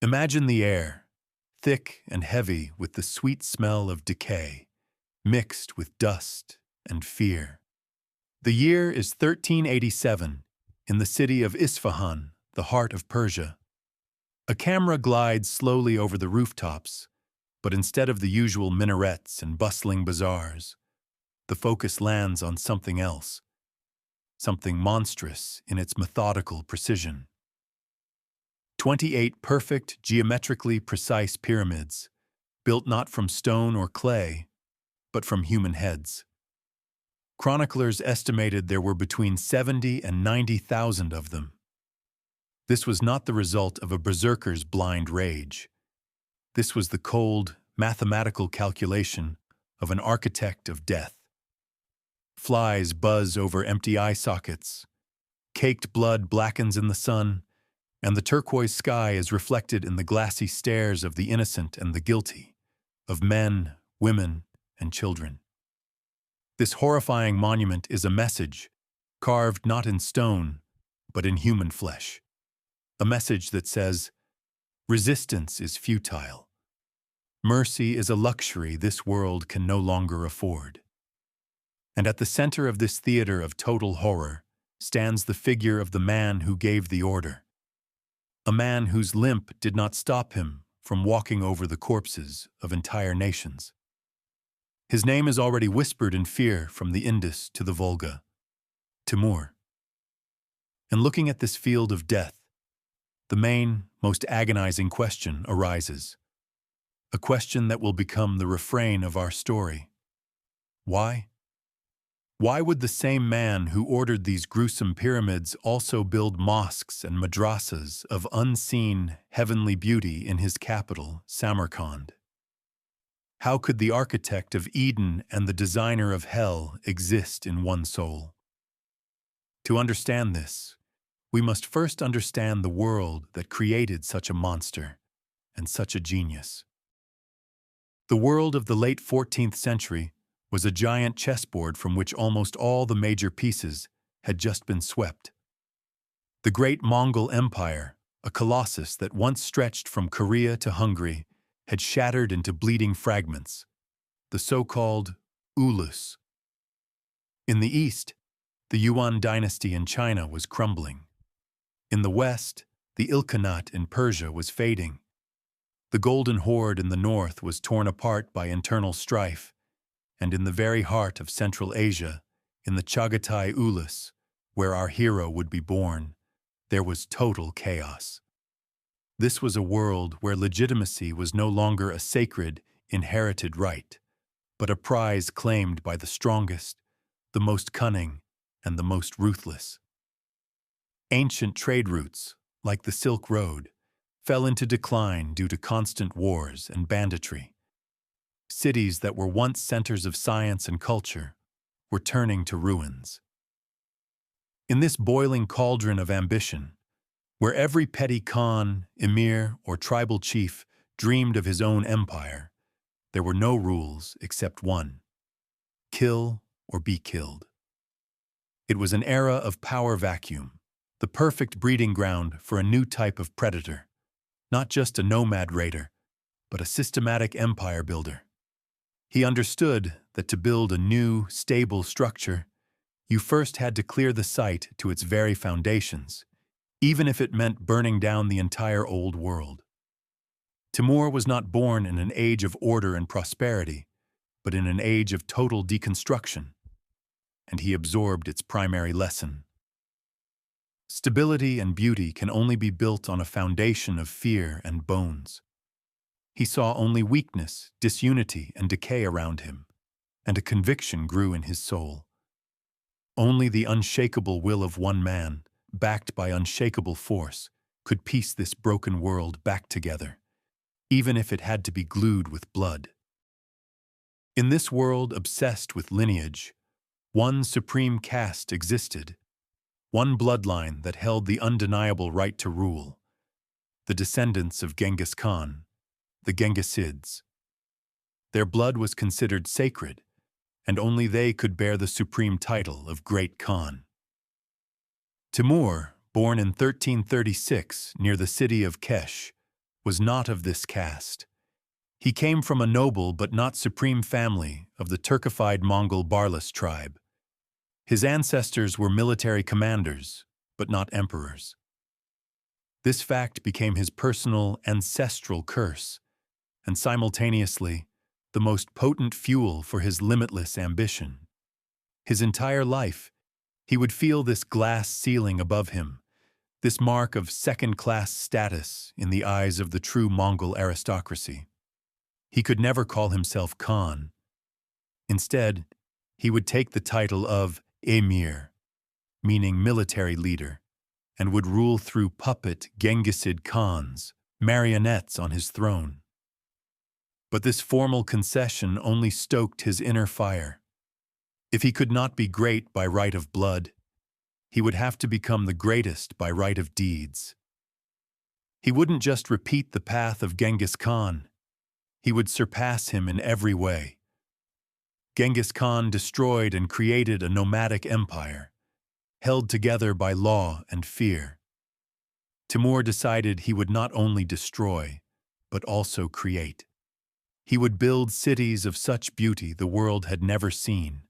Imagine the air, thick and heavy with the sweet smell of decay, mixed with dust and fear. The year is 1387, in the city of Isfahan, the heart of Persia. A camera glides slowly over the rooftops, but instead of the usual minarets and bustling bazaars, the focus lands on something else, something monstrous in its methodical precision. 28 perfect, geometrically precise pyramids, built not from stone or clay, but from human heads. Chroniclers estimated there were between 70 and 90,000 of them. This was not the result of a berserker's blind rage. This was the cold, mathematical calculation of an architect of death. Flies buzz over empty eye sockets, caked blood blackens in the sun, and the turquoise sky is reflected in the glassy stares of the innocent and the guilty, of men, women, and children. This horrifying monument is a message, carved not in stone, but in human flesh. A message that says, resistance is futile. Mercy is a luxury this world can no longer afford. And at the center of this theater of total horror stands the figure of the man who gave the order. A man whose limp did not stop him from walking over the corpses of entire nations. His name is already whispered in fear from the Indus to the Volga, Timur. And looking at this field of death, the main, most agonizing question arises. A question that will become the refrain of our story. Why? Why would the same man who ordered these gruesome pyramids also build mosques and madrasas of unseen, heavenly beauty in his capital, Samarkand? How could the architect of Eden and the designer of hell exist in one soul? To understand this, we must first understand the world that created such a monster and such a genius. The world of the late 14th century was a giant chessboard from which almost all the major pieces had just been swept. The great Mongol Empire, a colossus that once stretched from Korea to Hungary, had shattered into bleeding fragments, the so-called Ulus. In the east, the Yuan dynasty in China was crumbling. In the west, the Ilkhanate in Persia was fading. The Golden Horde in the north was torn apart by internal strife, and in the very heart of Central Asia, in the Chagatai Ulus, where our hero would be born, there was total chaos. This was a world where legitimacy was no longer a sacred, inherited right, but a prize claimed by the strongest, the most cunning, and the most ruthless. Ancient trade routes, like the Silk Road, fell into decline due to constant wars and banditry. Cities that were once centers of science and culture were turning to ruins. In this boiling cauldron of ambition, where every petty Khan, emir, or tribal chief dreamed of his own empire, there were no rules except one: kill or be killed. It was an era of power vacuum, the perfect breeding ground for a new type of predator, not just a nomad raider, but a systematic empire builder. He understood that to build a new, stable structure, you first had to clear the site to its very foundations, even if it meant burning down the entire old world. Timur was not born in an age of order and prosperity, but in an age of total deconstruction, and he absorbed its primary lesson. Stability and beauty can only be built on a foundation of fear and bones. He saw only weakness, disunity, and decay around him, and a conviction grew in his soul. Only the unshakable will of one man, backed by unshakable force, could piece this broken world back together, even if it had to be glued with blood. In this world obsessed with lineage, one supreme caste existed, one bloodline that held the undeniable right to rule, the descendants of Genghis Khan, the Genghisids. Their blood was considered sacred, and only they could bear the supreme title of Great Khan. Timur, born in 1336 near the city of Kesh, was not of this caste. He came from a noble but not supreme family of the Turkified Mongol Barlas tribe. His ancestors were military commanders, but not emperors. This fact became his personal, ancestral curse, and simultaneously, the most potent fuel for his limitless ambition. His entire life, he would feel this glass ceiling above him, this mark of second-class status in the eyes of the true Mongol aristocracy. He could never call himself Khan. Instead, he would take the title of Emir, meaning military leader, and would rule through puppet Genghisid Khans, marionettes on his throne. But this formal concession only stoked his inner fire. If he could not be great by right of blood, he would have to become the greatest by right of deeds. He wouldn't just repeat the path of Genghis Khan, he would surpass him in every way. Genghis Khan destroyed and created a nomadic empire, held together by law and fear. Timur decided he would not only destroy, but also create. He would build cities of such beauty the world had never seen,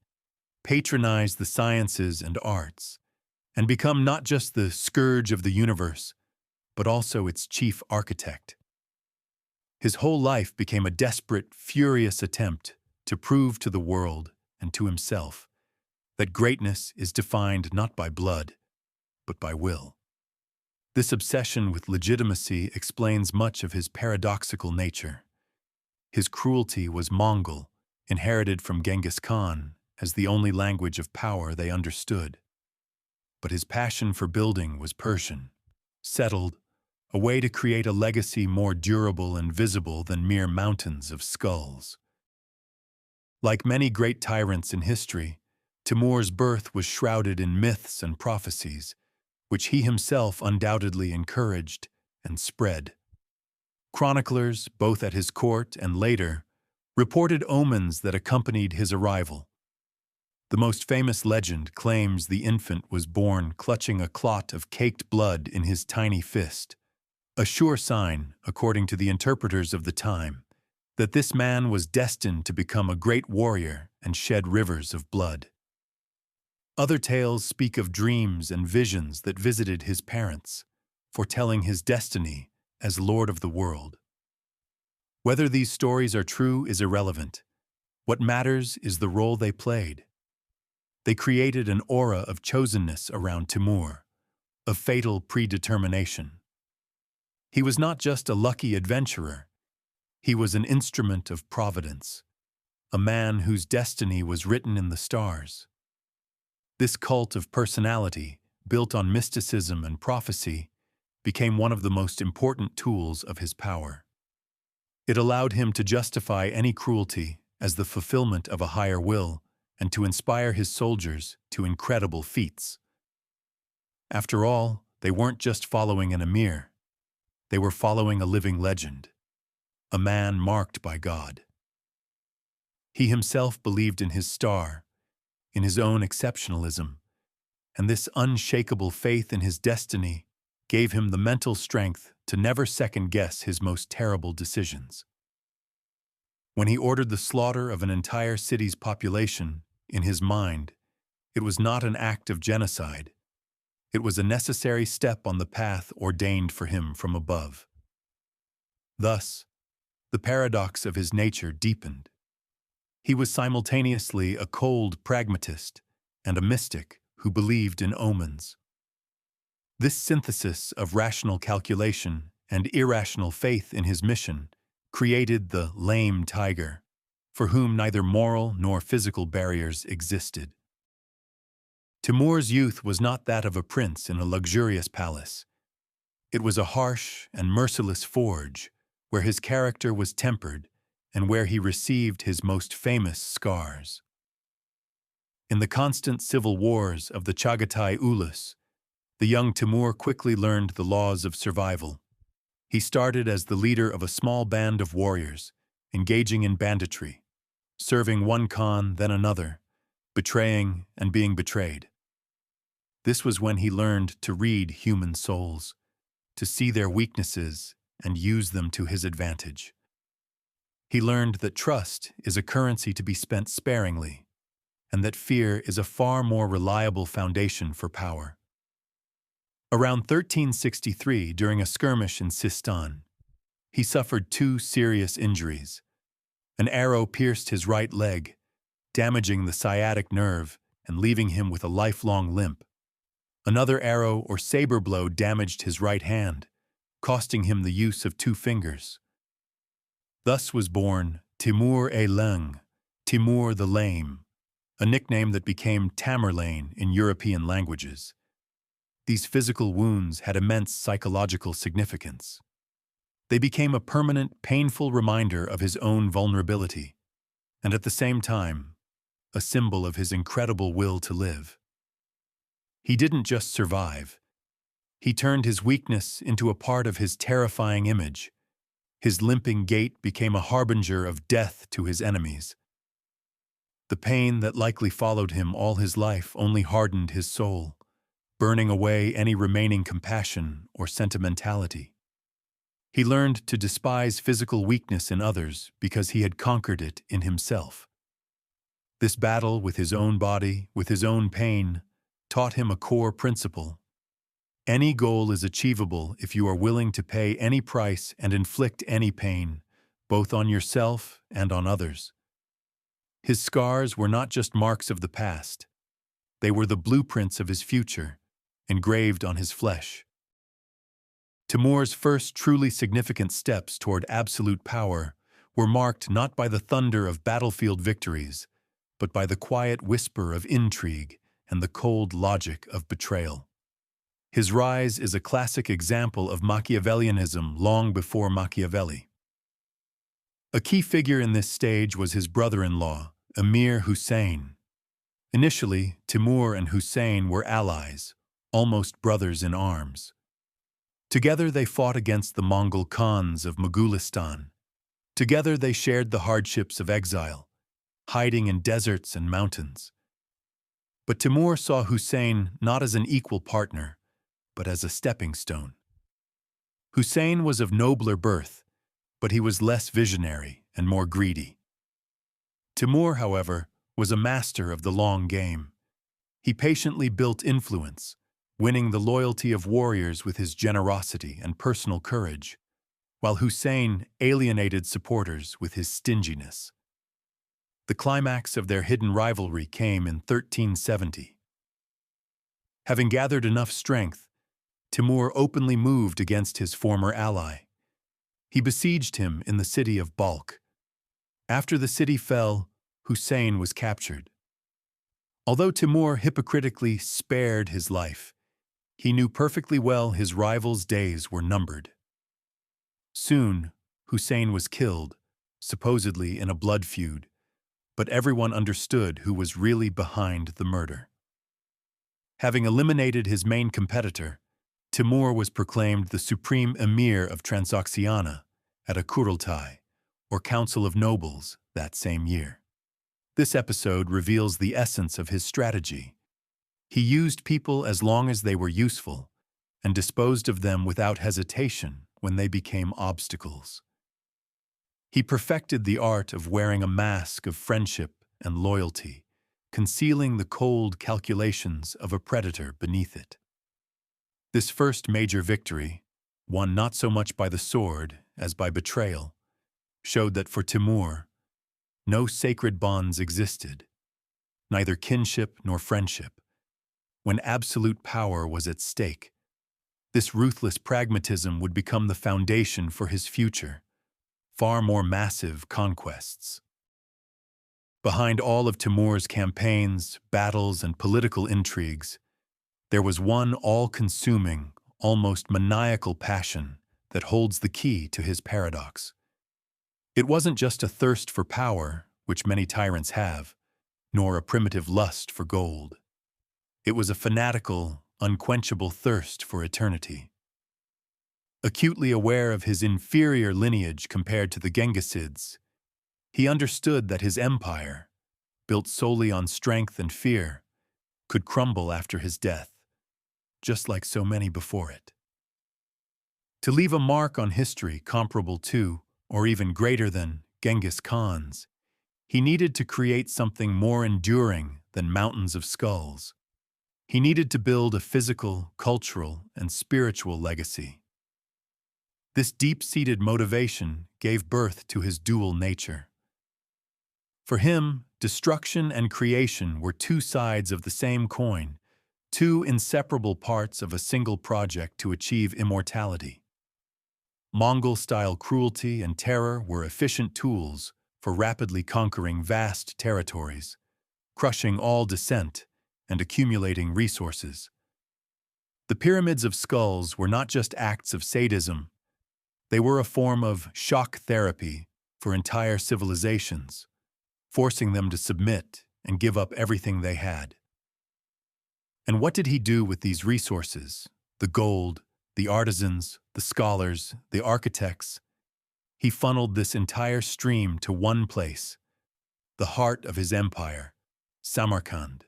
patronize the sciences and arts, and become not just the scourge of the universe, but also its chief architect. His whole life became a desperate, furious attempt to prove to the world and to himself that greatness is defined not by blood, but by will. This obsession with legitimacy explains much of his paradoxical nature. His cruelty was Mongol, inherited from Genghis Khan as the only language of power they understood. But his passion for building was Persian, settled, a way to create a legacy more durable and visible than mere mountains of skulls. Like many great tyrants in history, Timur's birth was shrouded in myths and prophecies, which he himself undoubtedly encouraged and spread. Chroniclers, both at his court and later, reported omens that accompanied his arrival. The most famous legend claims the infant was born clutching a clot of caked blood in his tiny fist, a sure sign, according to the interpreters of the time, that this man was destined to become a great warrior and shed rivers of blood. Other tales speak of dreams and visions that visited his parents, foretelling his destiny as Lord of the world. Whether these stories are true is irrelevant. What matters is the role they played. They created an aura of chosenness around Timur, of fatal predetermination. He was not just a lucky adventurer, he was an instrument of providence, a man whose destiny was written in the stars. This cult of personality, built on mysticism and prophecy, became one of the most important tools of his power. It allowed him to justify any cruelty as the fulfillment of a higher will and to inspire his soldiers to incredible feats. After all, they weren't just following an emir. They were following a living legend, a man marked by God. He himself believed in his star, in his own exceptionalism, and this unshakable faith in his destiny gave him the mental strength to never second-guess his most terrible decisions. When he ordered the slaughter of an entire city's population, in his mind, it was not an act of genocide. It was a necessary step on the path ordained for him from above. Thus, the paradox of his nature deepened. He was simultaneously a cold pragmatist and a mystic who believed in omens. This synthesis of rational calculation and irrational faith in his mission created the lame tiger, for whom neither moral nor physical barriers existed. Timur's youth was not that of a prince in a luxurious palace. It was a harsh and merciless forge where his character was tempered and where he received his most famous scars. In the constant civil wars of the Chagatai Ulus, the young Timur quickly learned the laws of survival. He started as the leader of a small band of warriors, engaging in banditry, serving one Khan, then another, betraying and being betrayed. This was when he learned to read human souls, to see their weaknesses and use them to his advantage. He learned that trust is a currency to be spent sparingly, and that fear is a far more reliable foundation for power. Around 1363, during a skirmish in Sistan, he suffered two serious injuries. An arrow pierced his right leg, damaging the sciatic nerve and leaving him with a lifelong limp. Another arrow or saber blow damaged his right hand, costing him the use of two fingers. Thus was born Timur-e-Lung, Timur the Lame, a nickname that became Tamerlane in European languages. These physical wounds had immense psychological significance. They became a permanent, painful reminder of his own vulnerability, and at the same time, a symbol of his incredible will to live. He didn't just survive. He turned his weakness into a part of his terrifying image. His limping gait became a harbinger of death to his enemies. The pain that likely followed him all his life only hardened his soul, burning away any remaining compassion or sentimentality. He learned to despise physical weakness in others because he had conquered it in himself. This battle with his own body, with his own pain, taught him a core principle. Any goal is achievable if you are willing to pay any price and inflict any pain, both on yourself and on others. His scars were not just marks of the past. They were the blueprints of his future, engraved on his flesh. Timur's first truly significant steps toward absolute power were marked not by the thunder of battlefield victories, but by the quiet whisper of intrigue and the cold logic of betrayal. His rise is a classic example of Machiavellianism long before Machiavelli. A key figure in this stage was his brother-in-law, Emir Hussein. Initially, Timur and Hussein were allies, almost brothers in arms. Together they fought against the Mongol Khans of Mogulistan. Together they shared the hardships of exile, hiding in deserts and mountains. But Timur saw Hussein not as an equal partner, but as a stepping stone. Hussein was of nobler birth, but he was less visionary and more greedy. Timur, however, was a master of the long game. He patiently built influence, winning the loyalty of warriors with his generosity and personal courage, while Hussein alienated supporters with his stinginess. The climax of their hidden rivalry came in 1370. Having gathered enough strength, Timur openly moved against his former ally. He besieged him in the city of Balkh. After the city fell, Hussein was captured. Although Timur hypocritically spared his life, he knew perfectly well his rival's days were numbered. Soon, Hussein was killed, supposedly in a blood feud, but everyone understood who was really behind the murder. Having eliminated his main competitor, Timur was proclaimed the supreme emir of Transoxiana at a Kurultai, or Council of Nobles, that same year. This episode reveals the essence of his strategy. He used people as long as they were useful, and disposed of them without hesitation when they became obstacles. He perfected the art of wearing a mask of friendship and loyalty, concealing the cold calculations of a predator beneath it. This first major victory, won not so much by the sword as by betrayal, showed that for Timur, no sacred bonds existed, neither kinship nor friendship. When absolute power was at stake, this ruthless pragmatism would become the foundation for his future, far more massive conquests. Behind all of Timur's campaigns, battles, and political intrigues, there was one all-consuming, almost maniacal passion that holds the key to his paradox. It wasn't just a thirst for power, which many tyrants have, nor a primitive lust for gold. It was a fanatical, unquenchable thirst for eternity. Acutely aware of his inferior lineage compared to the Genghisids, he understood that his empire, built solely on strength and fear, could crumble after his death, just like so many before it. To leave a mark on history comparable to, or even greater than, Genghis Khan's, he needed to create something more enduring than mountains of skulls. He needed to build a physical, cultural, and spiritual legacy. This deep-seated motivation gave birth to his dual nature. For him, destruction and creation were two sides of the same coin, two inseparable parts of a single project to achieve immortality. Mongol-style cruelty and terror were efficient tools for rapidly conquering vast territories, crushing all dissent, and accumulating resources. The pyramids of skulls were not just acts of sadism, they were a form of shock therapy for entire civilizations, forcing them to submit and give up everything they had. And what did he do with these resources? The gold, the artisans, the scholars, the architects. He funneled this entire stream to one place, the heart of his empire, Samarkand.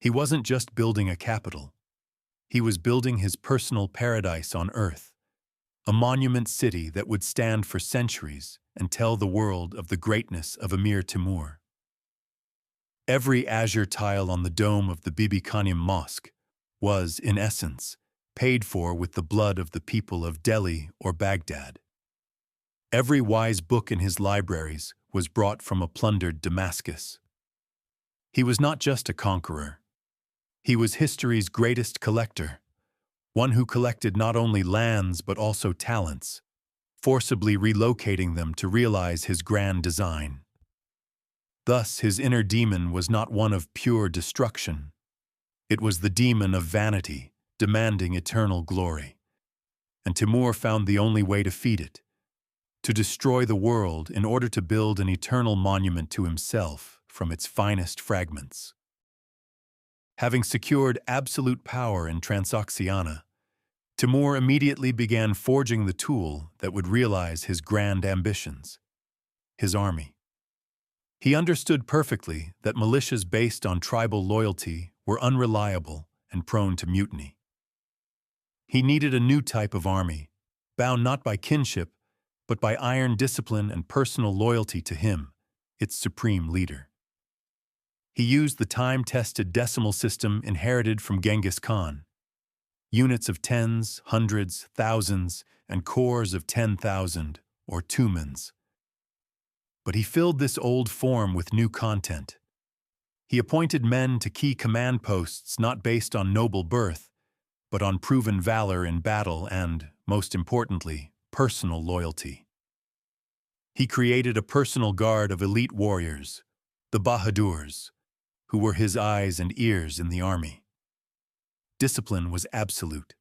He wasn't just building a capital. He was building his personal paradise on earth, a monument city that would stand for centuries and tell the world of the greatness of Emir Timur. Every azure tile on the dome of the Bibi-Khanym mosque was, in essence, paid for with the blood of the people of Delhi or Baghdad. Every wise book in his libraries was brought from a plundered Damascus. He was not just a conqueror. He was history's greatest collector, one who collected not only lands but also talents, forcibly relocating them to realize his grand design. Thus, his inner demon was not one of pure destruction. It was the demon of vanity, demanding eternal glory. And Timur found the only way to feed it, to destroy the world in order to build an eternal monument to himself from its finest fragments. Having secured absolute power in Transoxiana, Timur immediately began forging the tool that would realize his grand ambitions: his army. He understood perfectly that militias based on tribal loyalty were unreliable and prone to mutiny. He needed a new type of army, bound not by kinship, but by iron discipline and personal loyalty to him, its supreme leader. He used the time-tested decimal system inherited from Genghis Khan, units of tens, hundreds, thousands, and corps of 10,000, or tumans. But he filled this old form with new content. He appointed men to key command posts not based on noble birth, but on proven valor in battle and, most importantly, personal loyalty. He created a personal guard of elite warriors, the Bahadurs, who were his eyes and ears in the army. Discipline was absolute,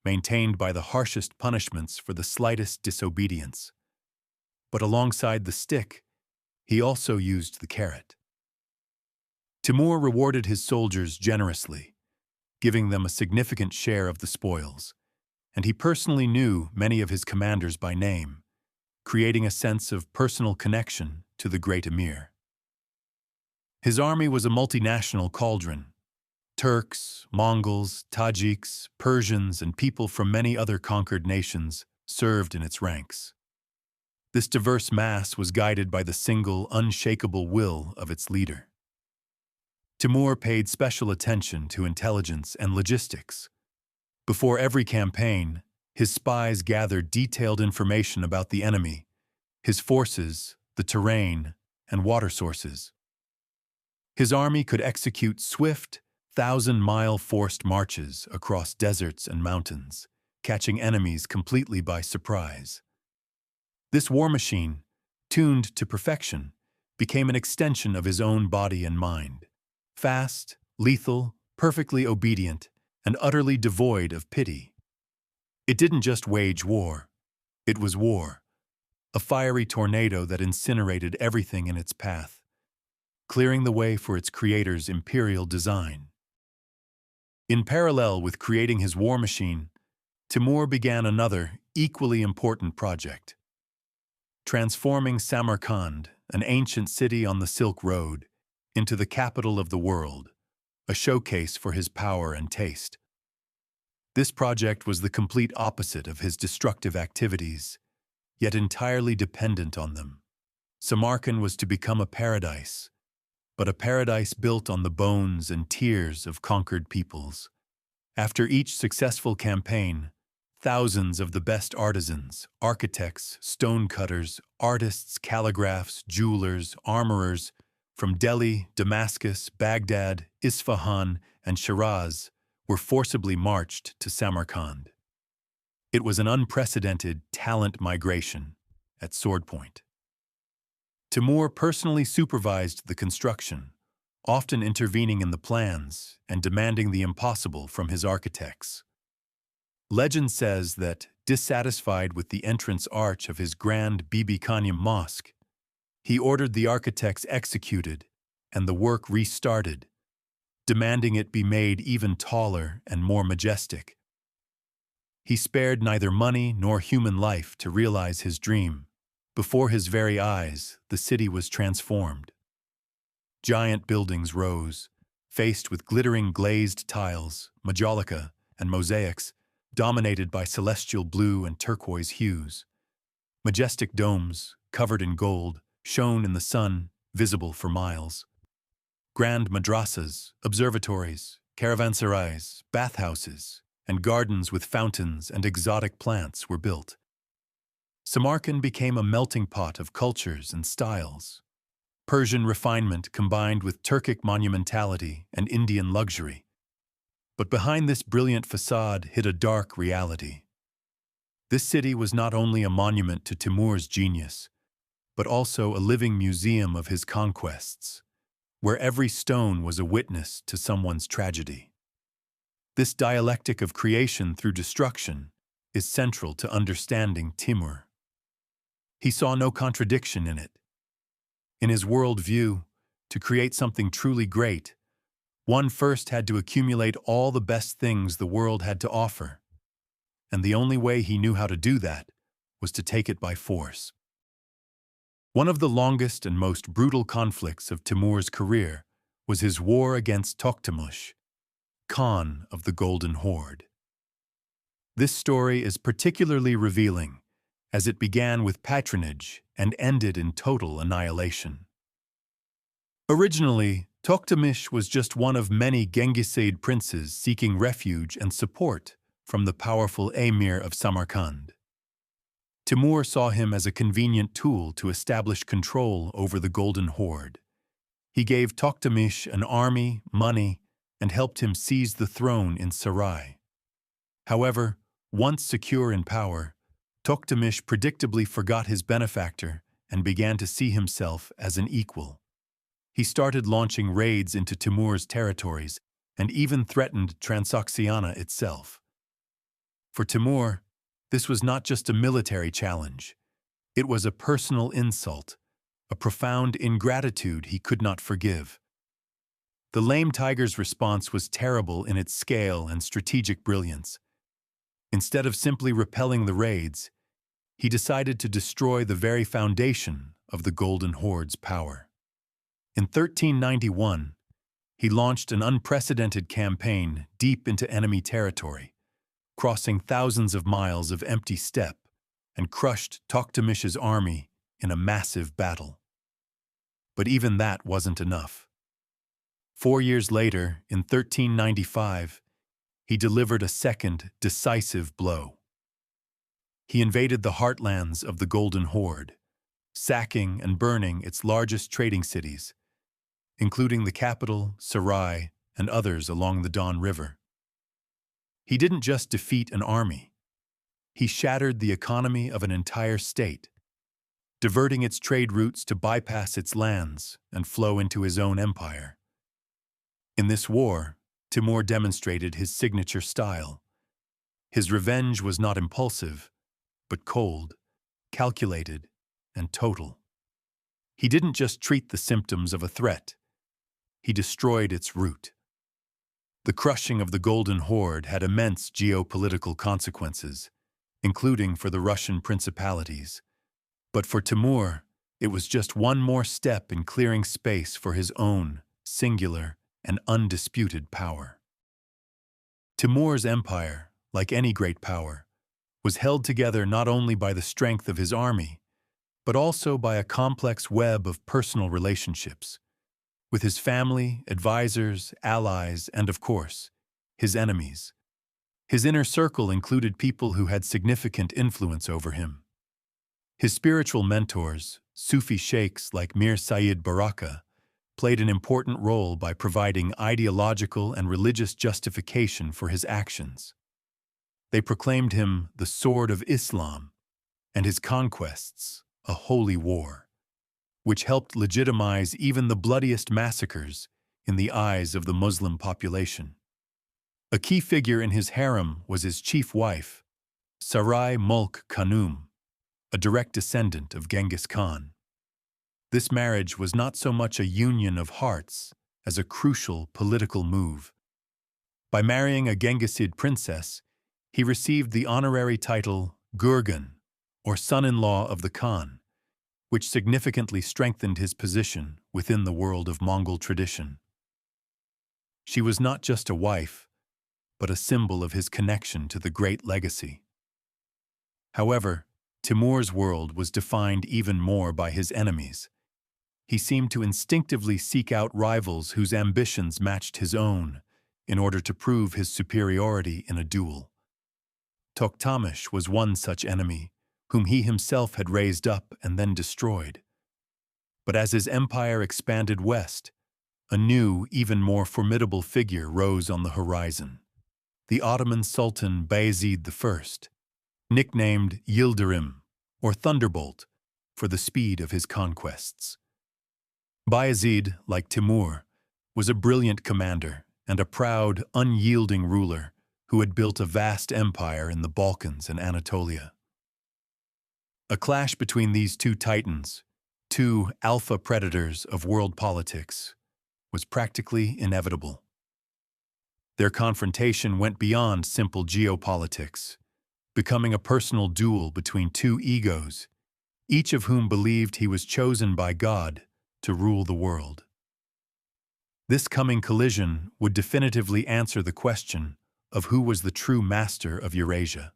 maintained by the harshest punishments for the slightest disobedience. But alongside the stick, he also used the carrot. Timur rewarded his soldiers generously, giving them a significant share of the spoils, and he personally knew many of his commanders by name, creating a sense of personal connection to the great emir. His army was a multinational cauldron. Turks, Mongols, Tajiks, Persians, and people from many other conquered nations served in its ranks. This diverse mass was guided by the single, unshakable will of its leader. Timur paid special attention to intelligence and logistics. Before every campaign, his spies gathered detailed information about the enemy, his forces, the terrain, and water sources. His army could execute swift, 1,000-mile forced marches across deserts and mountains, catching enemies completely by surprise. This war machine, tuned to perfection, became an extension of his own body and mind. Fast, lethal, perfectly obedient, and utterly devoid of pity. It didn't just wage war. It was war, a fiery tornado that incinerated everything in its path, clearing the way for its creator's imperial design. In parallel with creating his war machine, Timur began another, equally important project: transforming Samarkand, an ancient city on the Silk Road, into the capital of the world, a showcase for his power and taste. This project was the complete opposite of his destructive activities, yet entirely dependent on them. Samarkand was to become a paradise, but a paradise built on the bones and tears of conquered peoples. After each successful campaign, thousands of the best artisans, architects, stonecutters, artists, calligraphs, jewelers, armorers, from Delhi, Damascus, Baghdad, Isfahan, and Shiraz, were forcibly marched to Samarkand. It was an unprecedented talent migration at sword point. Timur personally supervised the construction, often intervening in the plans and demanding the impossible from his architects. Legend says that, dissatisfied with the entrance arch of his grand Bibi-Khanym mosque, he ordered the architects executed and the work restarted, demanding it be made even taller and more majestic. He spared neither money nor human life to realize his dream. Before his very eyes, the city was transformed. Giant buildings rose, faced with glittering glazed tiles, majolica, and mosaics, dominated by celestial blue and turquoise hues. Majestic domes, covered in gold, shone in the sun, visible for miles. Grand madrasas, observatories, caravanserais, bathhouses, and gardens with fountains and exotic plants were built. Samarkand became a melting pot of cultures and styles. Persian refinement combined with Turkic monumentality and Indian luxury. But behind this brilliant facade hid a dark reality. This city was not only a monument to Timur's genius, but also a living museum of his conquests, where every stone was a witness to someone's tragedy. This dialectic of creation through destruction is central to understanding Timur. He saw no contradiction in it. In his worldview, to create something truly great, one first had to accumulate all the best things the world had to offer, and the only way he knew how to do that was to take it by force. One of the longest and most brutal conflicts of Timur's career was his war against Tokhtamush, Khan of the Golden Horde. This story is particularly revealing, as it began with patronage and ended in total annihilation. Originally, Tokhtamush was just one of many Genghisid princes seeking refuge and support from the powerful emir of Samarkand. Timur saw him as a convenient tool to establish control over the Golden Horde. He gave Tokhtamush an army, money, and helped him seize the throne in Sarai. However, once secure in power, Tokhtamush predictably forgot his benefactor and began to see himself as an equal. He started launching raids into Timur's territories and even threatened Transoxiana itself. For Timur, this was not just a military challenge. It was a personal insult, a profound ingratitude he could not forgive. The Lame Tiger's response was terrible in its scale and strategic brilliance. Instead of simply repelling the raids, he decided to destroy the very foundation of the Golden Horde's power. In 1391, he launched an unprecedented campaign deep into enemy territory, crossing thousands of miles of empty steppe, and crushed Tokhtamush's army in a massive battle. But even that wasn't enough. 4 years later, in 1395, he delivered a second, decisive blow. He invaded the heartlands of the Golden Horde, sacking and burning its largest trading cities, including the capital, Sarai, and others along the Don River. He didn't just defeat an army. He shattered the economy of an entire state, diverting its trade routes to bypass its lands and flow into his own empire. In this war, Timur demonstrated his signature style. His revenge was not impulsive, but cold, calculated, and total. He didn't just treat the symptoms of a threat. He destroyed its root. The crushing of the Golden Horde had immense geopolitical consequences, including for the Russian principalities. But for Timur, it was just one more step in clearing space for his own singular and undisputed power. Timur's empire like any great power, was held together not only by the strength of his army, but also by a complex web of personal relationships, with his family, advisors, allies, and, of course, his enemies. His inner circle included people who had significant influence over him. His spiritual mentors, Sufi sheikhs like Mir Said Baraka, played an important role by providing ideological and religious justification for his actions. They proclaimed him the Sword of Islam and his conquests a holy war, which helped legitimize even the bloodiest massacres in the eyes of the Muslim population. A key figure in his harem was his chief wife, Sarai Mulk Khanum, a direct descendant of Genghis Khan. This marriage was not so much a union of hearts as a crucial political move. By marrying a Genghisid princess, he received the honorary title Gur-e, or son-in-law of the Khan, which significantly strengthened his position within the world of Mongol tradition. She was not just a wife, but a symbol of his connection to the great legacy. However, Timur's world was defined even more by his enemies. He seemed to instinctively seek out rivals whose ambitions matched his own in order to prove his superiority in a duel. Tokhtamesh was one such enemy, whom he himself had raised up and then destroyed. But as his empire expanded west, a new, even more formidable figure rose on the horizon: the Ottoman Sultan Bayezid I, nicknamed Yildirim, or Thunderbolt, for the speed of his conquests. Bayezid, like Timur, was a brilliant commander and a proud, unyielding ruler who had built a vast empire in the Balkans and Anatolia. A clash between these two titans, two alpha predators of world politics, was practically inevitable. Their confrontation went beyond simple geopolitics, becoming a personal duel between two egos, each of whom believed he was chosen by God to rule the world. This coming collision would definitively answer the question of who was the true master of Eurasia.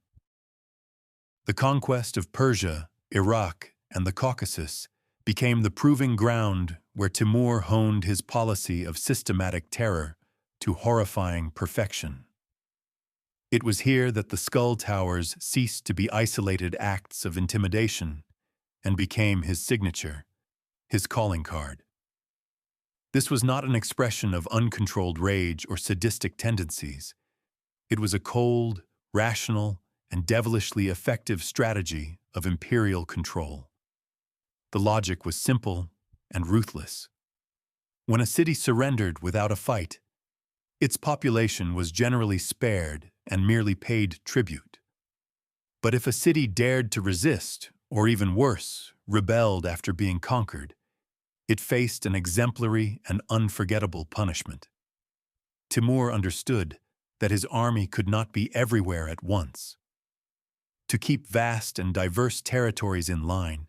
The conquest of Persia, Iraq, and the Caucasus became the proving ground where Timur honed his policy of systematic terror to horrifying perfection. It was here that the skull towers ceased to be isolated acts of intimidation and became his signature, his calling card. This was not an expression of uncontrolled rage or sadistic tendencies. It was a cold, rational, and devilishly effective strategy of imperial control. The logic was simple and ruthless. When a city surrendered without a fight, its population was generally spared and merely paid tribute. But if a city dared to resist, or even worse, rebelled after being conquered, it faced an exemplary and unforgettable punishment. Timur understood that his army could not be everywhere at once. To keep vast and diverse territories in line,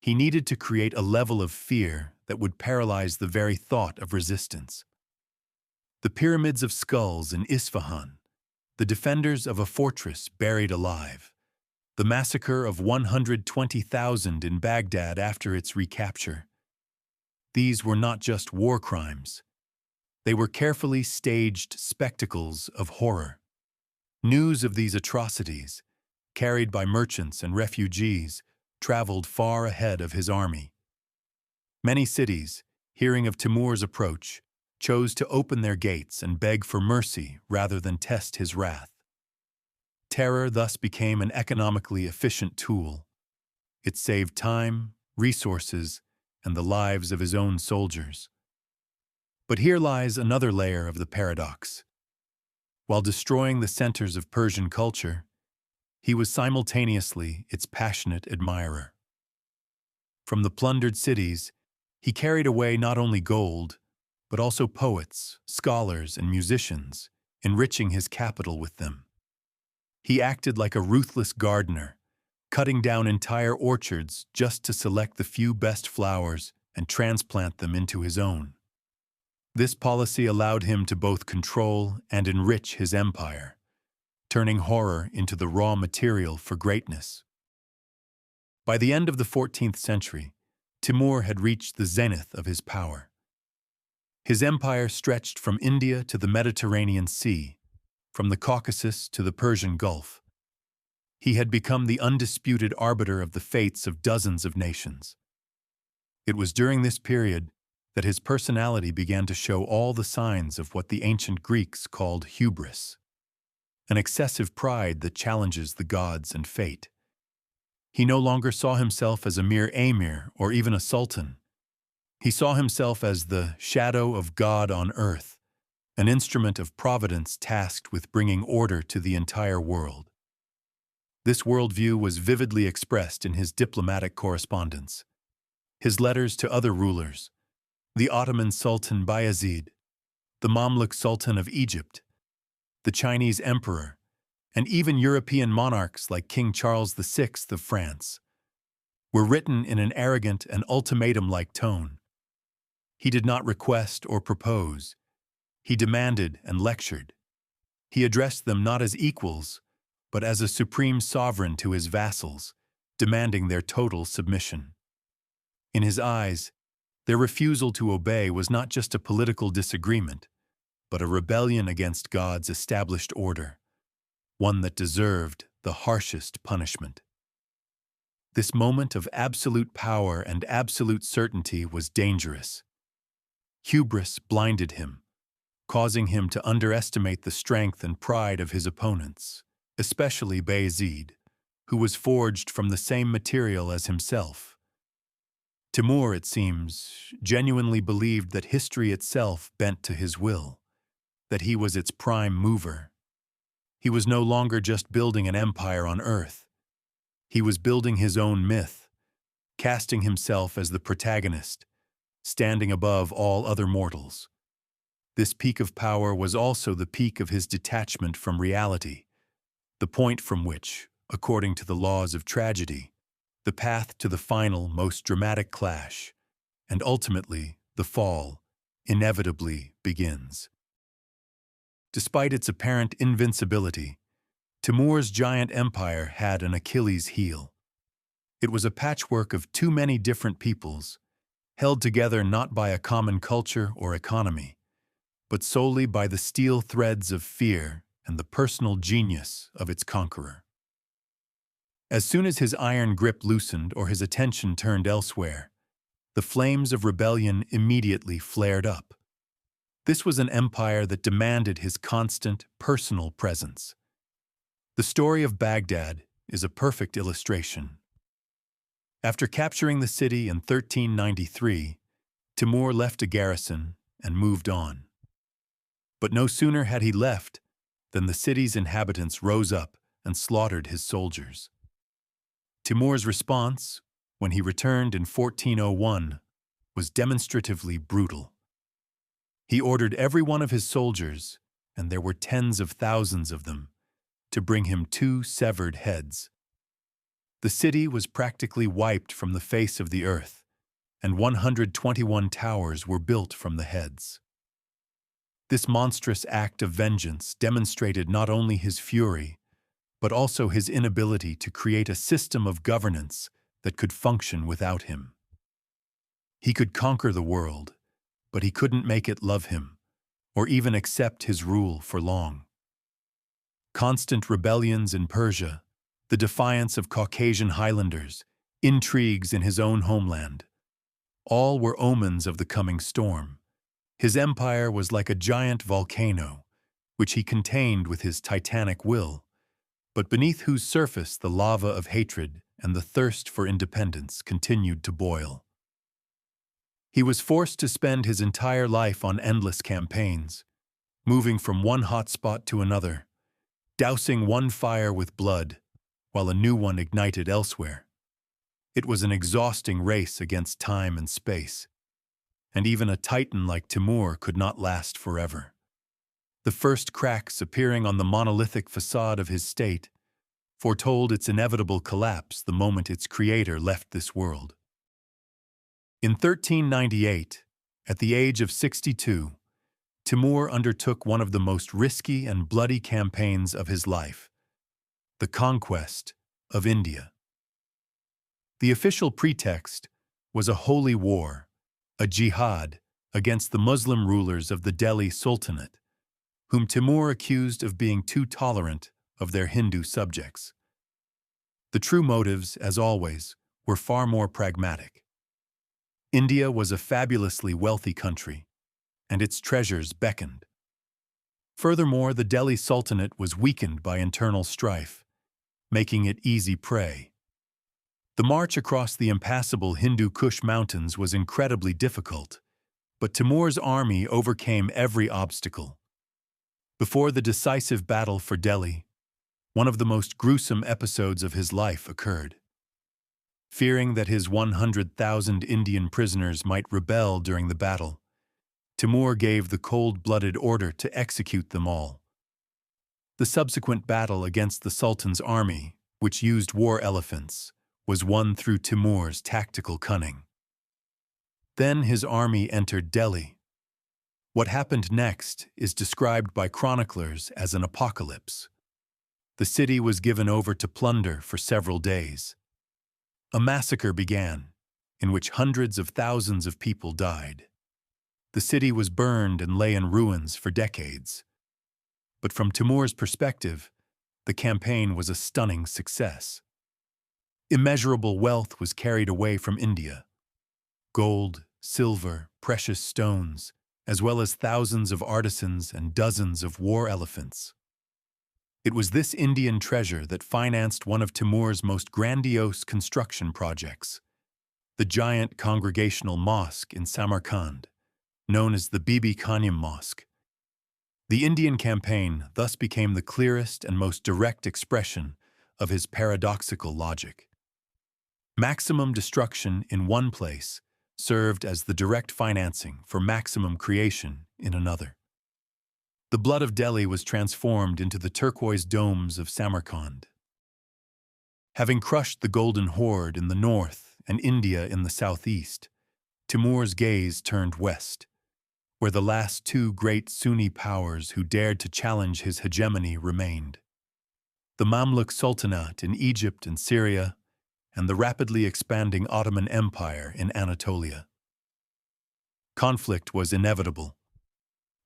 he needed to create a level of fear that would paralyze the very thought of resistance. The pyramids of skulls in Isfahan, the defenders of a fortress buried alive, the massacre of 120,000 in Baghdad after its recapture. These were not just war crimes. They were carefully staged spectacles of horror. News of these atrocities, carried by merchants and refugees, traveled far ahead of his army. Many cities, hearing of Timur's approach, chose to open their gates and beg for mercy rather than test his wrath. Terror thus became an economically efficient tool. It saved time, resources, and the lives of his own soldiers. But here lies another layer of the paradox. While destroying the centers of Persian culture, he was simultaneously its passionate admirer. From the plundered cities, he carried away not only gold, but also poets, scholars, and musicians, enriching his capital with them. He acted like a ruthless gardener, cutting down entire orchards just to select the few best flowers and transplant them into his own. This policy allowed him to both control and enrich his empire, turning horror into the raw material for greatness. By the end of the 14th century, Timur had reached the zenith of his power. His empire stretched from India to the Mediterranean Sea, from the Caucasus to the Persian Gulf. He had become the undisputed arbiter of the fates of dozens of nations. It was during this period that his personality began to show all the signs of what the ancient Greeks called hubris, an excessive pride that challenges the gods and fate. He no longer saw himself as a mere emir or even a sultan. He saw himself as the shadow of God on earth, an instrument of providence tasked with bringing order to the entire world. This worldview was vividly expressed in his diplomatic correspondence. His letters to other rulers, the Ottoman Sultan Bayezid, the Mamluk Sultan of Egypt, the Chinese Emperor, and even European monarchs like King Charles VI of France, were written in an arrogant and ultimatum-like tone. He did not request or propose. He demanded and lectured. He addressed them not as equals, but as a supreme sovereign to his vassals, demanding their total submission. In his eyes, their refusal to obey was not just a political disagreement, but a rebellion against God's established order, one that deserved the harshest punishment. This moment of absolute power and absolute certainty was dangerous. Hubris blinded him, causing him to underestimate the strength and pride of his opponents, especially Bayezid, who was forged from the same material as himself. Timur, it seems, genuinely believed that history itself bent to his will, that he was its prime mover. He was no longer just building an empire on earth. He was building his own myth, casting himself as the protagonist, standing above all other mortals. This peak of power was also the peak of his detachment from reality, the point from which, according to the laws of tragedy, the path to the final, most dramatic clash, and ultimately the fall, inevitably begins. Despite its apparent invincibility, Timur's giant empire had an Achilles heel. It was a patchwork of too many different peoples, held together not by a common culture or economy, but solely by the steel threads of fear and the personal genius of its conqueror. As soon as his iron grip loosened or his attention turned elsewhere, the flames of rebellion immediately flared up. This was an empire that demanded his constant, personal presence. The story of Baghdad is a perfect illustration. After capturing the city in 1393, Timur left a garrison and moved on. But no sooner had he left than the city's inhabitants rose up and slaughtered his soldiers. Timur's response, when he returned in 1401, was demonstratively brutal. He ordered every one of his soldiers, and there were tens of thousands of them, to bring him 2 severed heads. The city was practically wiped from the face of the earth, and 121 towers were built from the heads. This monstrous act of vengeance demonstrated not only his fury, but also his inability to create a system of governance that could function without him. He could conquer the world, but he couldn't make it love him, or even accept his rule for long. Constant rebellions in Persia, the defiance of Caucasian highlanders, intrigues in his own homeland, all were omens of the coming storm. His empire was like a giant volcano, which he contained with his titanic will, but beneath whose surface the lava of hatred and the thirst for independence continued to boil. He was forced to spend his entire life on endless campaigns, moving from one hotspot to another, dousing one fire with blood, while a new one ignited elsewhere. It was an exhausting race against time and space, and even a titan like Timur could not last forever. The first cracks appearing on the monolithic facade of his state foretold its inevitable collapse the moment its creator left this world. In 1398, at the age of 62, Timur undertook one of the most risky and bloody campaigns of his life, the conquest of India. The official pretext was a holy war, a jihad against the Muslim rulers of the Delhi Sultanate, whom Timur accused of being too tolerant of their Hindu subjects. The true motives, as always, were far more pragmatic. India was a fabulously wealthy country, and its treasures beckoned. Furthermore, the Delhi Sultanate was weakened by internal strife, making it easy prey. The march across the impassable Hindu Kush mountains was incredibly difficult, but Timur's army overcame every obstacle. Before the decisive battle for Delhi, one of the most gruesome episodes of his life occurred. Fearing that his 100,000 Indian prisoners might rebel during the battle, Timur gave the cold-blooded order to execute them all. The subsequent battle against the Sultan's army, which used war elephants, was won through Timur's tactical cunning. Then his army entered Delhi. What happened next is described by chroniclers as an apocalypse. The city was given over to plunder for several days. A massacre began, in which hundreds of thousands of people died. The city was burned and lay in ruins for decades. But from Timur's perspective, the campaign was a stunning success. Immeasurable wealth was carried away from India. Gold, silver, precious stones, as well as thousands of artisans and dozens of war elephants. It was this Indian treasure that financed one of Timur's most grandiose construction projects, the giant congregational mosque in Samarkand, known as the Bibi-Khanym Mosque. The Indian campaign thus became the clearest and most direct expression of his paradoxical logic. Maximum destruction in one place served as the direct financing for maximum creation in another. The blood of Delhi was transformed into the turquoise domes of Samarkand. Having crushed the Golden Horde in the north and India in the southeast, Timur's gaze turned west, where the last two great Sunni powers who dared to challenge his hegemony remained: the Mamluk Sultanate in Egypt and Syria, and the rapidly expanding Ottoman Empire in Anatolia. Conflict was inevitable.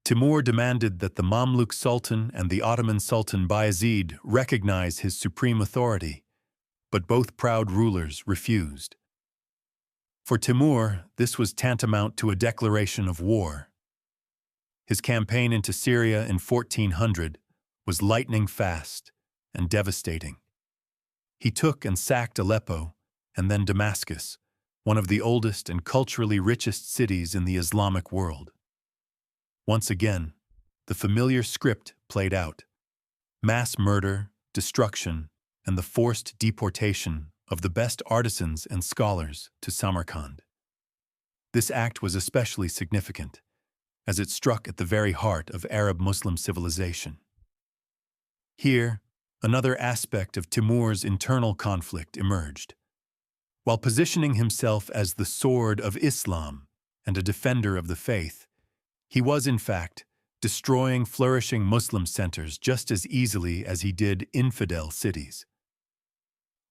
Timur demanded that the Mamluk Sultan and the Ottoman Sultan Bayezid recognize his supreme authority, but both proud rulers refused. For Timur, this was tantamount to a declaration of war. His campaign into Syria in 1400 was lightning fast and devastating. He took and sacked Aleppo and then Damascus, one of the oldest and culturally richest cities in the Islamic world. Once again, the familiar script played out: mass murder, destruction, and the forced deportation of the best artisans and scholars to Samarkand. This act was especially significant, as it struck at the very heart of Arab-Muslim civilization. Here, another aspect of Timur's internal conflict emerged. While positioning himself as the sword of Islam and a defender of the faith, he was, in fact, destroying flourishing Muslim centers just as easily as he did infidel cities.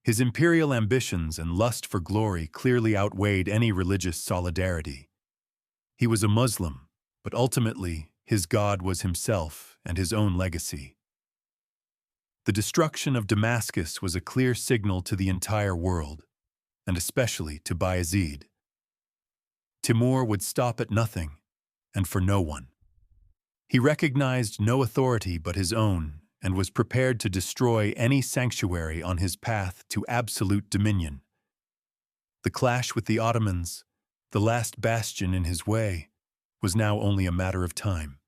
His imperial ambitions and lust for glory clearly outweighed any religious solidarity. He was a Muslim, but ultimately his God was himself and his own legacy. The destruction of Damascus was a clear signal to the entire world, and especially to Bayezid. Timur would stop at nothing, and for no one. He recognized no authority but his own, and was prepared to destroy any sanctuary on his path to absolute dominion. The clash with the Ottomans, the last bastion in his way, was now only a matter of time.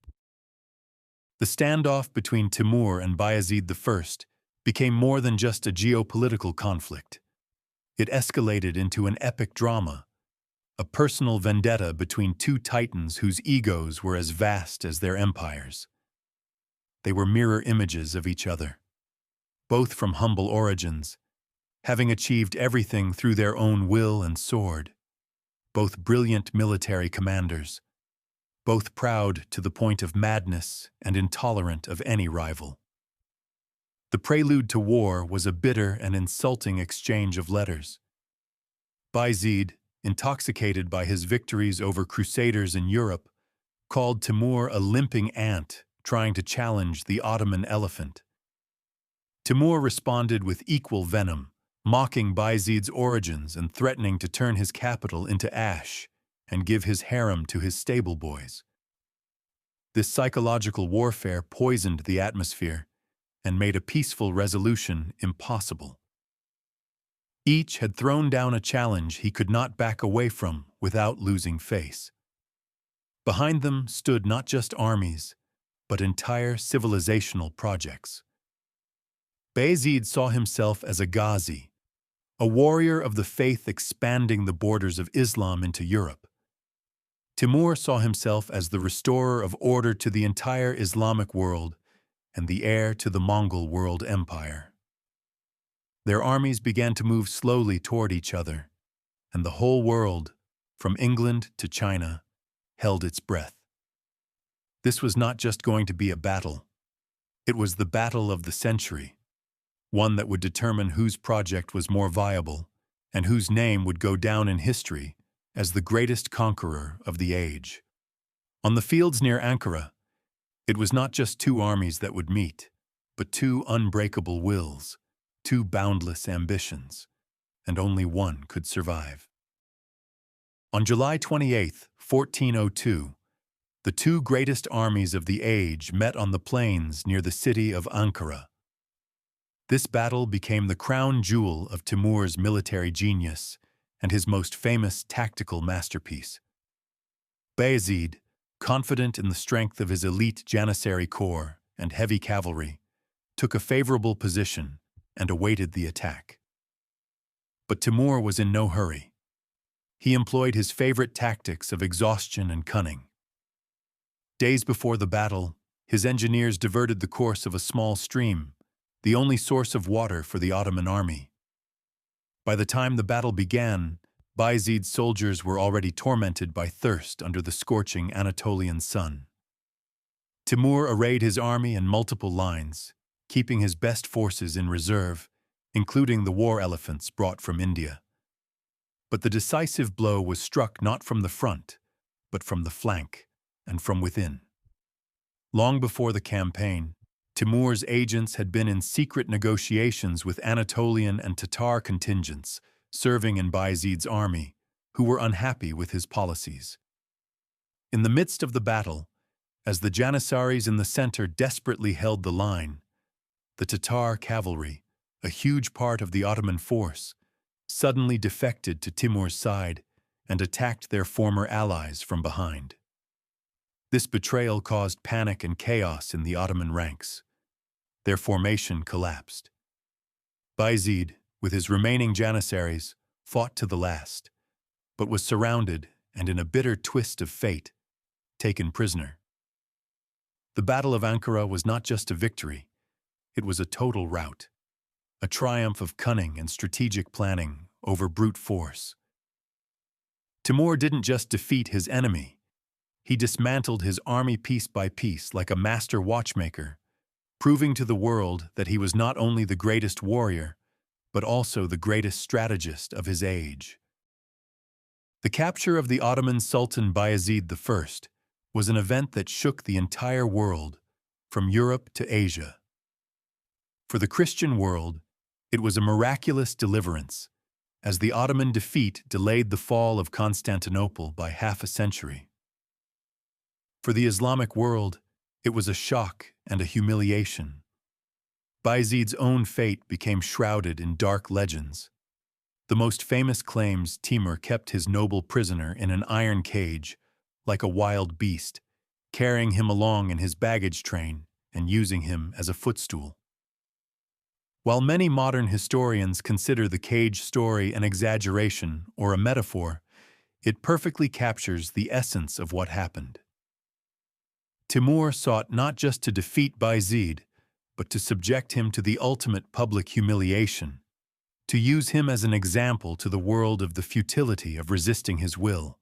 The standoff between Timur and Bayezid I became more than just a geopolitical conflict. It escalated into an epic drama, a personal vendetta between two titans whose egos were as vast as their empires. They were mirror images of each other, both from humble origins, having achieved everything through their own will and sword, both brilliant military commanders, both proud to the point of madness and intolerant of any rival. The prelude to war was a bitter and insulting exchange of letters. Bayezid, intoxicated by his victories over crusaders in Europe, called Timur a limping ant trying to challenge the Ottoman elephant. Timur responded with equal venom, mocking Bayezid's origins and threatening to turn his capital into ash and give his harem to his stable boys. This psychological warfare poisoned the atmosphere and made a peaceful resolution impossible. Each had thrown down a challenge he could not back away from without losing face. Behind them stood not just armies, but entire civilizational projects. Bayezid saw himself as a Ghazi, a warrior of the faith expanding the borders of Islam into Europe. Timur saw himself as the restorer of order to the entire Islamic world and the heir to the Mongol world empire. Their armies began to move slowly toward each other, and the whole world, from England to China, held its breath. This was not just going to be a battle. It was the battle of the century, one that would determine whose project was more viable and whose name would go down in history as the greatest conqueror of the age. On the fields near Ankara, it was not just two armies that would meet, but two unbreakable wills, two boundless ambitions, and only one could survive. On July 28, 1402, the two greatest armies of the age met on the plains near the city of Ankara. This battle became the crown jewel of Timur's military genius and his most famous tactical masterpiece. Bayezid, confident in the strength of his elite Janissary corps and heavy cavalry, took a favorable position and awaited the attack. But Timur was in no hurry. He employed his favorite tactics of exhaustion and cunning. Days before the battle, his engineers diverted the course of a small stream, the only source of water for the Ottoman army. By the time the battle began, Bayezid's soldiers were already tormented by thirst under the scorching Anatolian sun. Timur arrayed his army in multiple lines, keeping his best forces in reserve, including the war elephants brought from India. But the decisive blow was struck not from the front, but from the flank and from within. Long before the campaign, Timur's agents had been in secret negotiations with Anatolian and Tatar contingents serving in Bayezid's army, who were unhappy with his policies. In the midst of the battle, as the Janissaries in the center desperately held the line, the Tatar cavalry, a huge part of the Ottoman force, suddenly defected to Timur's side and attacked their former allies from behind. This betrayal caused panic and chaos in the Ottoman ranks. Their formation collapsed. Bayezid, with his remaining Janissaries, fought to the last, but was surrounded and, in a bitter twist of fate, taken prisoner. The Battle of Ankara was not just a victory, it was a total rout, a triumph of cunning and strategic planning over brute force. Timur didn't just defeat his enemy, he dismantled his army piece by piece like a master watchmaker, proving to the world that he was not only the greatest warrior, but also the greatest strategist of his age. The capture of the Ottoman Sultan Bayezid I was an event that shook the entire world, from Europe to Asia. For the Christian world, it was a miraculous deliverance, as the Ottoman defeat delayed the fall of Constantinople by half a century. For the Islamic world, it was a shock and a humiliation. Bayezid's own fate became shrouded in dark legends. The most famous claims Timur kept his noble prisoner in an iron cage, like a wild beast, carrying him along in his baggage train and using him as a footstool. While many modern historians consider the cage story an exaggeration or a metaphor, it perfectly captures the essence of what happened. Timur sought not just to defeat Bayezid, but to subject him to the ultimate public humiliation, to use him as an example to the world of the futility of resisting his will.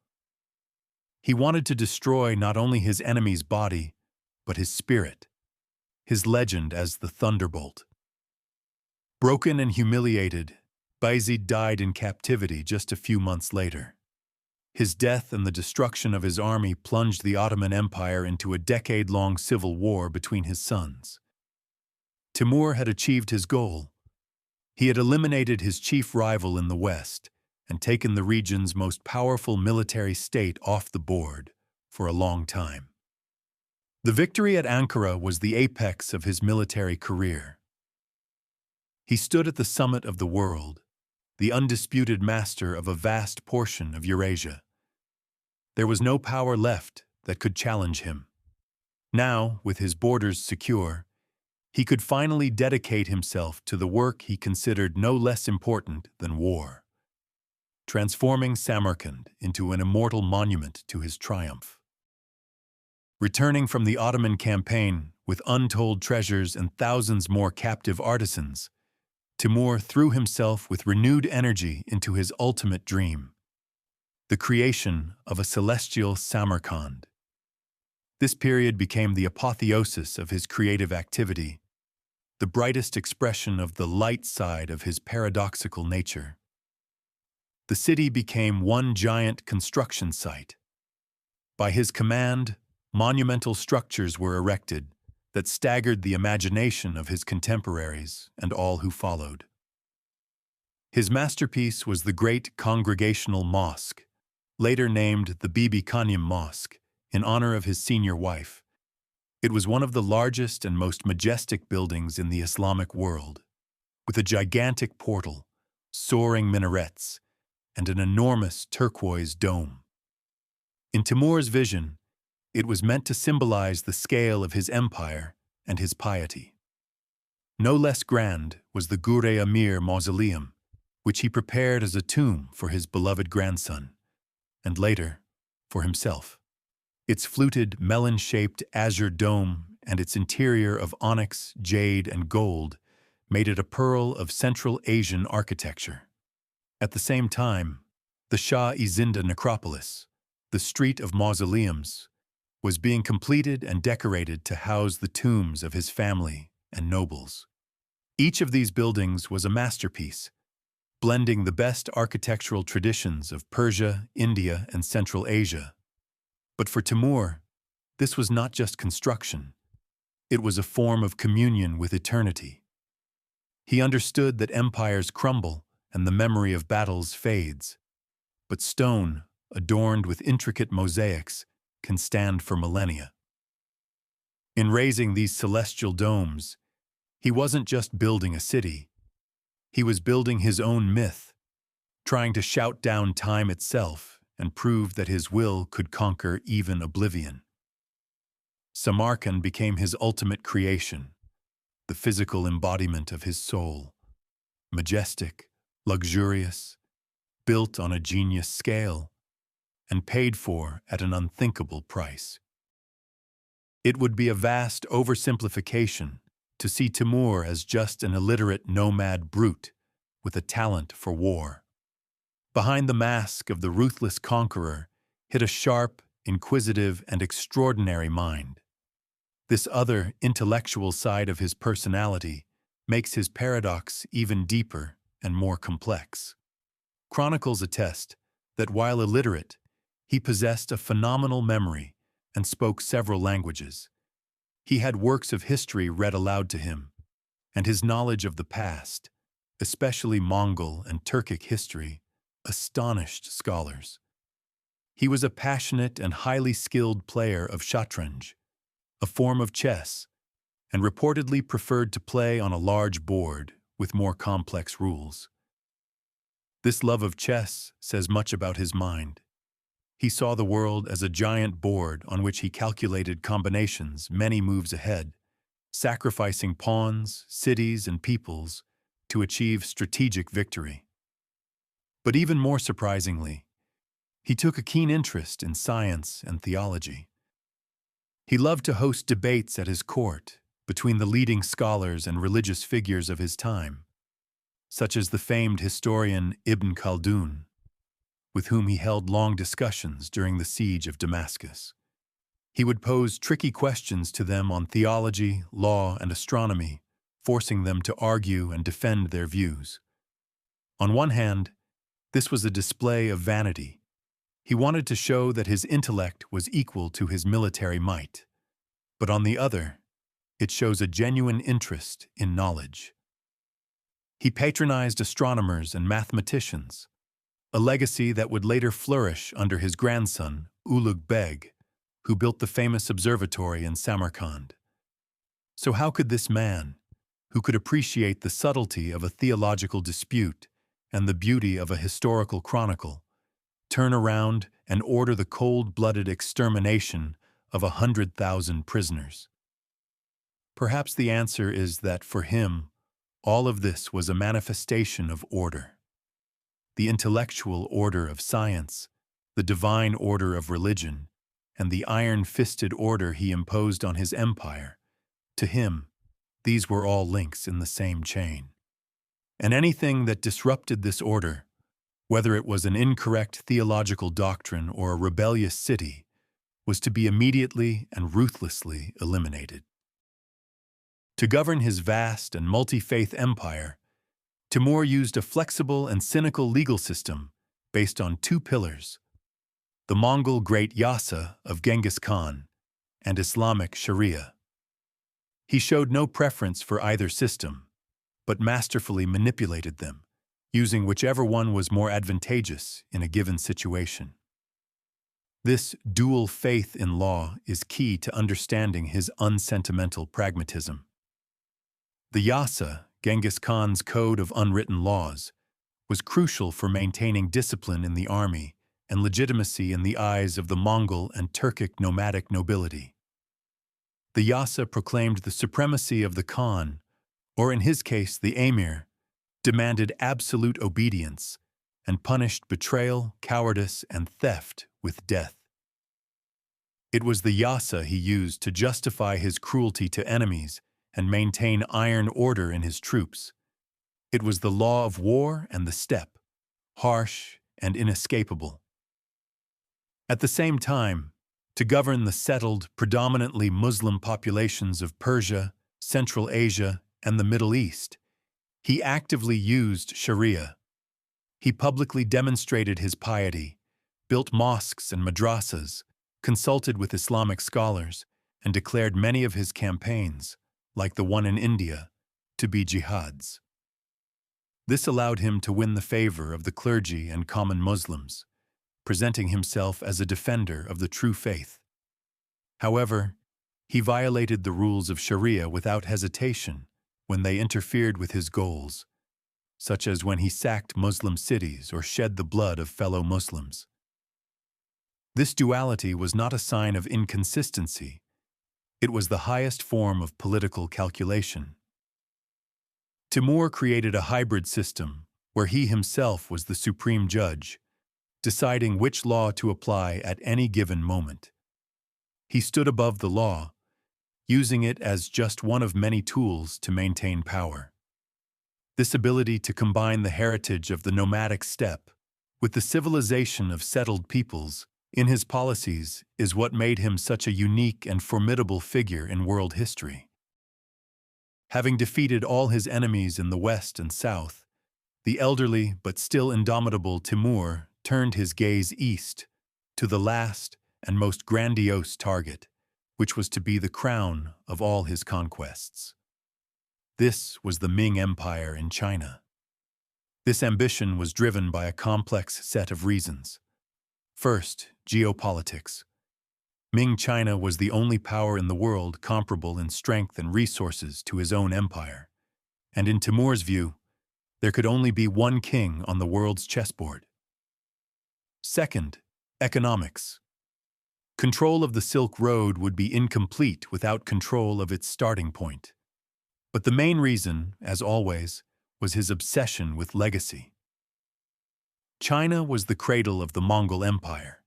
He wanted to destroy not only his enemy's body, but his spirit, his legend as the Thunderbolt. Broken and humiliated, Bayezid died in captivity just a few months later. His death and the destruction of his army plunged the Ottoman Empire into a decade-long civil war between his sons. Timur had achieved his goal. He had eliminated his chief rival in the west and taken the region's most powerful military state off the board for a long time. The victory at Ankara was the apex of his military career. He stood at the summit of the world, the undisputed master of a vast portion of Eurasia. There was no power left that could challenge him. Now, with his borders secure, he could finally dedicate himself to the work he considered no less important than war, transforming Samarkand into an immortal monument to his triumph. Returning from the Ottoman campaign with untold treasures and thousands more captive artisans, Timur threw himself with renewed energy into his ultimate dream, the creation of a celestial Samarkand. This period became the apotheosis of his creative activity, the brightest expression of the light side of his paradoxical nature. The city became one giant construction site. By his command, monumental structures were erected that staggered the imagination of his contemporaries and all who followed. His masterpiece was the great congregational mosque, later named the Bibi-Khanym Mosque, in honor of his senior wife. It was one of the largest and most majestic buildings in the Islamic world, with a gigantic portal, soaring minarets, and an enormous turquoise dome. In Timur's vision, it was meant to symbolize the scale of his empire and his piety. No less grand was the Gur-e Amir mausoleum, which he prepared as a tomb for his beloved grandson, and later, for himself. Its fluted, melon-shaped azure dome and its interior of onyx, jade, and gold made it a pearl of Central Asian architecture. At the same time, the Shah-e-Zinda necropolis, the street of mausoleums, was being completed and decorated to house the tombs of his family and nobles. Each of these buildings was a masterpiece, blending the best architectural traditions of Persia, India, and Central Asia. But for Timur, this was not just construction. It was a form of communion with eternity. He understood that empires crumble and the memory of battles fades, but stone, adorned with intricate mosaics, can stand for millennia. In raising these celestial domes, he wasn't just building a city. He was building his own myth, trying to shout down time itself and prove that his will could conquer even oblivion. Samarkand became his ultimate creation, the physical embodiment of his soul, majestic, luxurious, built on a genius scale, and paid for at an unthinkable price. It would be a vast oversimplification to see Timur as just an illiterate nomad brute with a talent for war. Behind the mask of the ruthless conqueror hid a sharp, inquisitive, and extraordinary mind. This other, intellectual side of his personality makes his paradox even deeper and more complex. Chronicles attest that while illiterate, he possessed a phenomenal memory and spoke several languages. He had works of history read aloud to him, and his knowledge of the past, especially Mongol and Turkic history, astonished scholars. He was a passionate and highly skilled player of shatranj, a form of chess, and reportedly preferred to play on a large board with more complex rules. This love of chess says much about his mind. He saw the world as a giant board on which he calculated combinations many moves ahead, sacrificing pawns, cities, and peoples to achieve strategic victory. But even more surprisingly, he took a keen interest in science and theology. He loved to host debates at his court between the leading scholars and religious figures of his time, such as the famed historian Ibn Khaldun. with whom he held long discussions during the siege of Damascus. He would pose tricky questions to them on theology, law, and astronomy, forcing them to argue and defend their views. On one hand, this was a display of vanity. He wanted to show that his intellect was equal to his military might. But on the other, it shows a genuine interest in knowledge. He patronized astronomers and mathematicians, a legacy that would later flourish under his grandson, Ulugh Beg, who built the famous observatory in Samarkand. So how could this man, who could appreciate the subtlety of a theological dispute and the beauty of a historical chronicle, turn around and order the cold-blooded extermination of 100,000 prisoners? Perhaps the answer is that for him, all of this was a manifestation of order. The intellectual order of science, the divine order of religion, and the iron-fisted order he imposed on his empire. To him, these were all links in the same chain. And anything that disrupted this order, whether it was an incorrect theological doctrine or a rebellious city, was to be immediately and ruthlessly eliminated. To govern his vast and multi-faith empire, Timur used a flexible and cynical legal system based on two pillars: the Mongol Great Yasa of Genghis Khan and Islamic Sharia. He showed no preference for either system, but masterfully manipulated them, using whichever one was more advantageous in a given situation. This dual faith in law is key to understanding his unsentimental pragmatism. The Yasa, Genghis Khan's code of unwritten laws, was crucial for maintaining discipline in the army and legitimacy in the eyes of the Mongol and Turkic nomadic nobility. The Yasa proclaimed the supremacy of the Khan, or in his case the Emir, demanded absolute obedience, and punished betrayal, cowardice, and theft with death. It was the Yasa he used to justify his cruelty to enemies and maintain iron order in his troops. It was the law of war and the steppe, harsh and inescapable. At the same time, to govern the settled, predominantly Muslim populations of Persia, Central Asia, and the Middle East, he actively used Sharia. He publicly demonstrated his piety, built mosques and madrasas, consulted with Islamic scholars, and declared many of his campaigns, like the one in India, to be jihads. This allowed him to win the favor of the clergy and common Muslims, presenting himself as a defender of the true faith. However, he violated the rules of Sharia without hesitation when they interfered with his goals, such as when he sacked Muslim cities or shed the blood of fellow Muslims. This duality was not a sign of inconsistency. It was the highest form of political calculation. Timur created a hybrid system where he himself was the supreme judge, deciding which law to apply at any given moment. He stood above the law, using it as just one of many tools to maintain power. This ability to combine the heritage of the nomadic steppe with the civilization of settled peoples in his policies is what made him such a unique and formidable figure in world history. Having defeated all his enemies in the west and south, the elderly but still indomitable Timur turned his gaze east to the last and most grandiose target, which was to be the crown of all his conquests. This was the Ming Empire in China. This ambition was driven by a complex set of reasons. First, geopolitics. Ming China was the only power in the world comparable in strength and resources to his own empire, and in Timur's view, there could only be one king on the world's chessboard. Second, economics. Control of the Silk Road would be incomplete without control of its starting point. But the main reason, as always, was his obsession with legacy. China was the cradle of the Mongol Empire,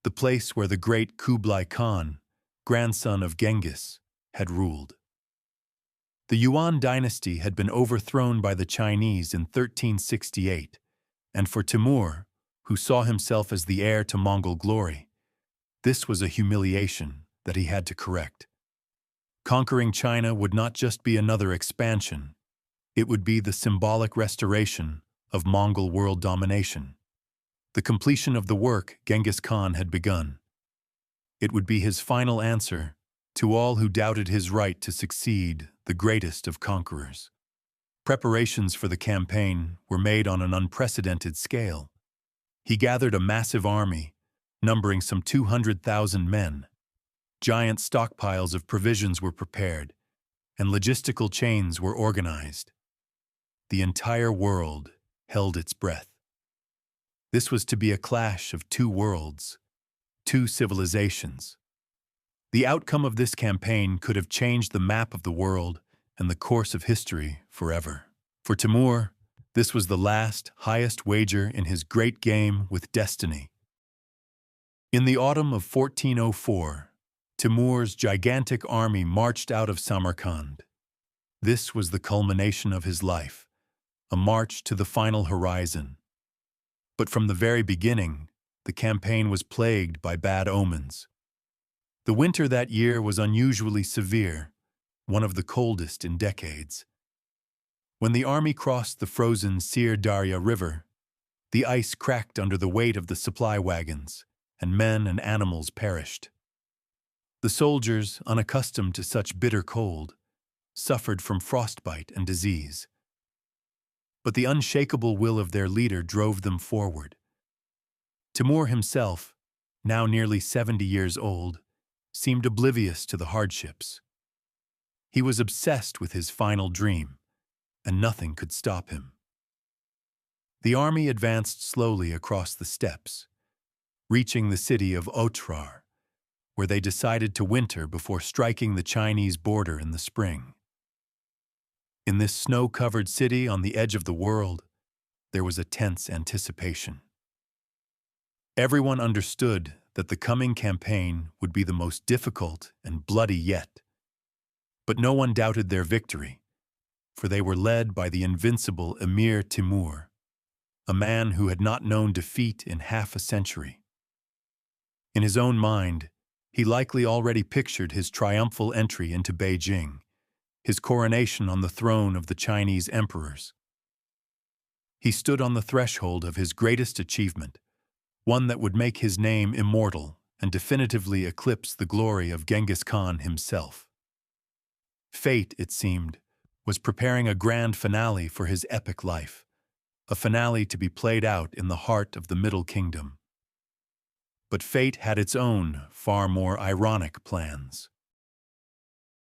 the place where the great Kublai Khan, grandson of Genghis, had ruled. The Yuan dynasty had been overthrown by the Chinese in 1368, and for Timur, who saw himself as the heir to Mongol glory. This was a humiliation that he had to correct. Conquering China would not just be another expansion, it would be the symbolic restoration of Mongol world domination. The completion of the work Genghis Khan had begun. It would be his final answer to all who doubted his right to succeed, the greatest of conquerors. Preparations for the campaign were made on an unprecedented scale. He gathered a massive army, numbering some 200,000 men. Giant stockpiles of provisions were prepared, and logistical chains were organized. The entire world held its breath. This was to be a clash of two worlds, two civilizations. The outcome of this campaign could have changed the map of the world and the course of history forever. For Timur, this was the last, highest wager in his great game with destiny. In the autumn of 1404, Timur's gigantic army marched out of Samarkand. This was the culmination of his life, a march to the final horizon. But from the very beginning, the campaign was plagued by bad omens. The winter that year was unusually severe, one of the coldest in decades. When the army crossed the frozen Sir Darya River, the ice cracked under the weight of the supply wagons, and men and animals perished. The soldiers, unaccustomed to such bitter cold, suffered from frostbite and disease. But the unshakable will of their leader drove them forward. Timur himself, now nearly 70 years old, seemed oblivious to the hardships. He was obsessed with his final dream, and nothing could stop him. The army advanced slowly across the steppes, reaching the city of Otrar, where they decided to winter before striking the Chinese border in the spring. In this snow-covered city on the edge of the world, there was a tense anticipation. Everyone understood that the coming campaign would be the most difficult and bloody yet. But no one doubted their victory, for they were led by the invincible Emir Timur, a man who had not known defeat in half a century. In his own mind, he likely already pictured his triumphal entry into Beijing, his coronation on the throne of the Chinese emperors. He stood on the threshold of his greatest achievement, one that would make his name immortal and definitively eclipse the glory of Genghis Khan himself. Fate, it seemed, was preparing a grand finale for his epic life, a finale to be played out in the heart of the Middle Kingdom. But fate had its own, far more ironic plans.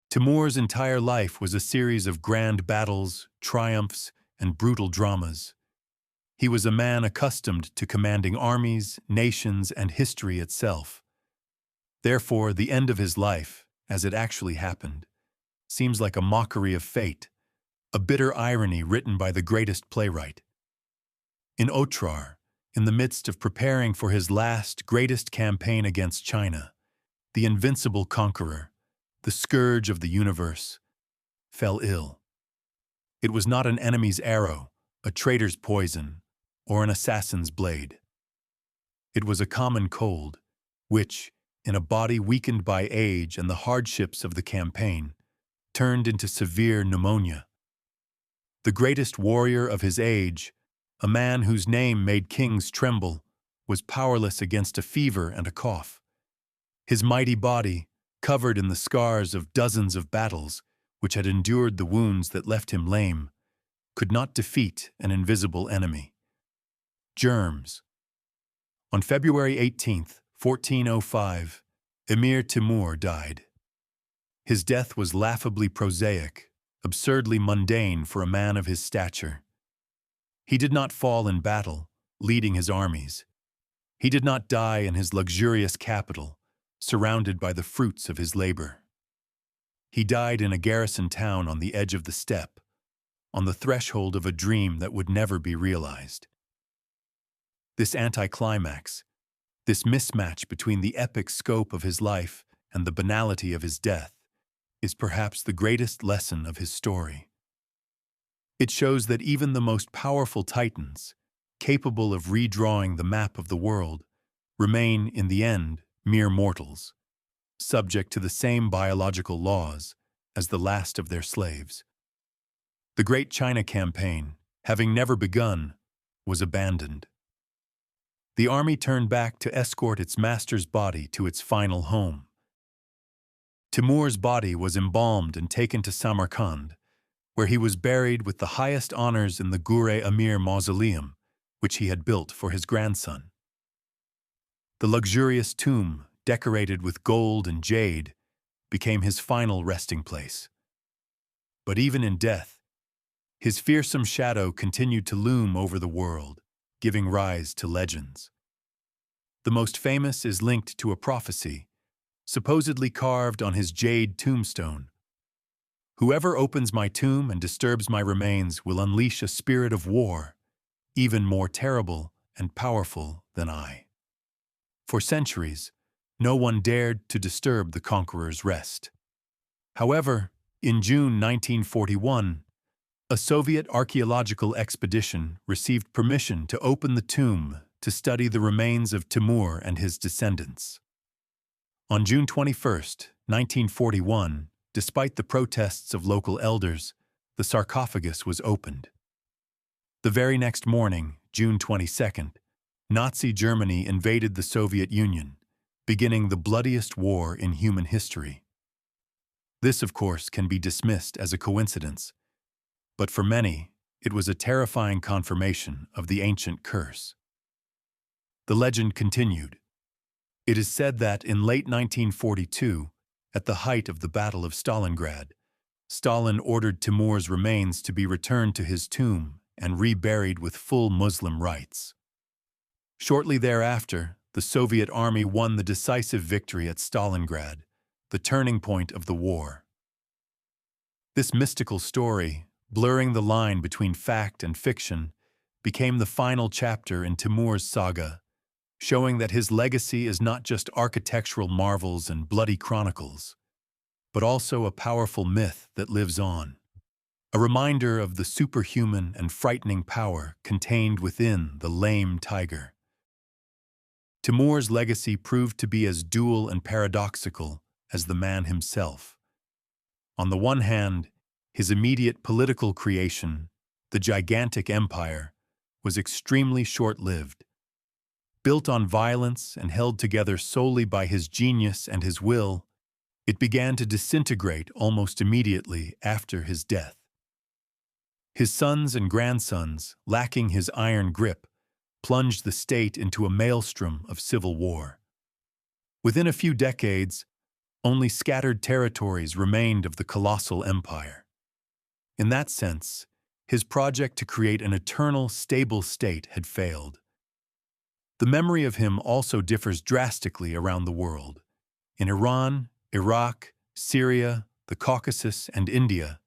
Timur's entire life was a series of grand battles, triumphs, and brutal dramas. He was a man accustomed to commanding armies, nations, and history itself. Therefore, the end of his life, as it actually happened, seems like a mockery of fate, a bitter irony written by the greatest playwright. In Otrar, in the midst of preparing for his last, greatest campaign against China, the invincible conqueror, the scourge of the universe, fell ill. It was not an enemy's arrow, a traitor's poison, or an assassin's blade. It was a common cold, which, in a body weakened by age and the hardships of the campaign, turned into severe pneumonia. The greatest warrior of his age, a man whose name made kings tremble, was powerless against a fever and a cough. His mighty body, covered in the scars of dozens of battles which had endured the wounds that left him lame, could not defeat an invisible enemy. Germs. On February 18, 1405, Emir Timur died. His death was laughably prosaic, absurdly mundane for a man of his stature. He did not fall in battle, leading his armies. He did not die in his luxurious capital, surrounded by the fruits of his labor. He died in a garrison town on the edge of the steppe, on the threshold of a dream that would never be realized. This anticlimax, this mismatch between the epic scope of his life and the banality of his death, is perhaps the greatest lesson of his story. It shows that even the most powerful titans, capable of redrawing the map of the world, remain, in the end, mere mortals, subject to the same biological laws as the last of their slaves. The Great China Campaign, having never begun, was abandoned. The army turned back to escort its master's body to its final home. Timur's body was embalmed and taken to Samarkand, where he was buried with the highest honors in the Gur-e Amir mausoleum, which he had built for his grandson. The luxurious tomb, decorated with gold and jade, became his final resting place. But even in death, his fearsome shadow continued to loom over the world, giving rise to legends. The most famous is linked to a prophecy, supposedly carved on his jade tombstone. Whoever opens my tomb and disturbs my remains will unleash a spirit of war, even more terrible and powerful than I. For centuries, no one dared to disturb the conqueror's rest. However, in June 1941, a Soviet archaeological expedition received permission to open the tomb to study the remains of Timur and his descendants. On June 21, 1941, despite the protests of local elders, the sarcophagus was opened. The very next morning, June 22, Nazi Germany invaded the Soviet Union, beginning the bloodiest war in human history. This, of course, can be dismissed as a coincidence, but for many, it was a terrifying confirmation of the ancient curse. The legend continued. It is said that in late 1942, at the height of the Battle of Stalingrad, Stalin ordered Timur's remains to be returned to his tomb and reburied with full Muslim rites. Shortly thereafter, the Soviet army won the decisive victory at Stalingrad, the turning point of the war. This mystical story, blurring the line between fact and fiction, became the final chapter in Timur's saga, showing that his legacy is not just architectural marvels and bloody chronicles, but also a powerful myth that lives on, a reminder of the superhuman and frightening power contained within the lame tiger. Timur's legacy proved to be as dual and paradoxical as the man himself. On the one hand, his immediate political creation, the gigantic empire, was extremely short-lived. Built on violence and held together solely by his genius and his will, it began to disintegrate almost immediately after his death. His sons and grandsons, lacking his iron grip, plunged the state into a maelstrom of civil war. Within a few decades, only scattered territories remained of the colossal empire. In that sense, his project to create an eternal, stable state had failed. The memory of him also differs drastically around the world. In Iran, Iraq, Syria, the Caucasus, and India,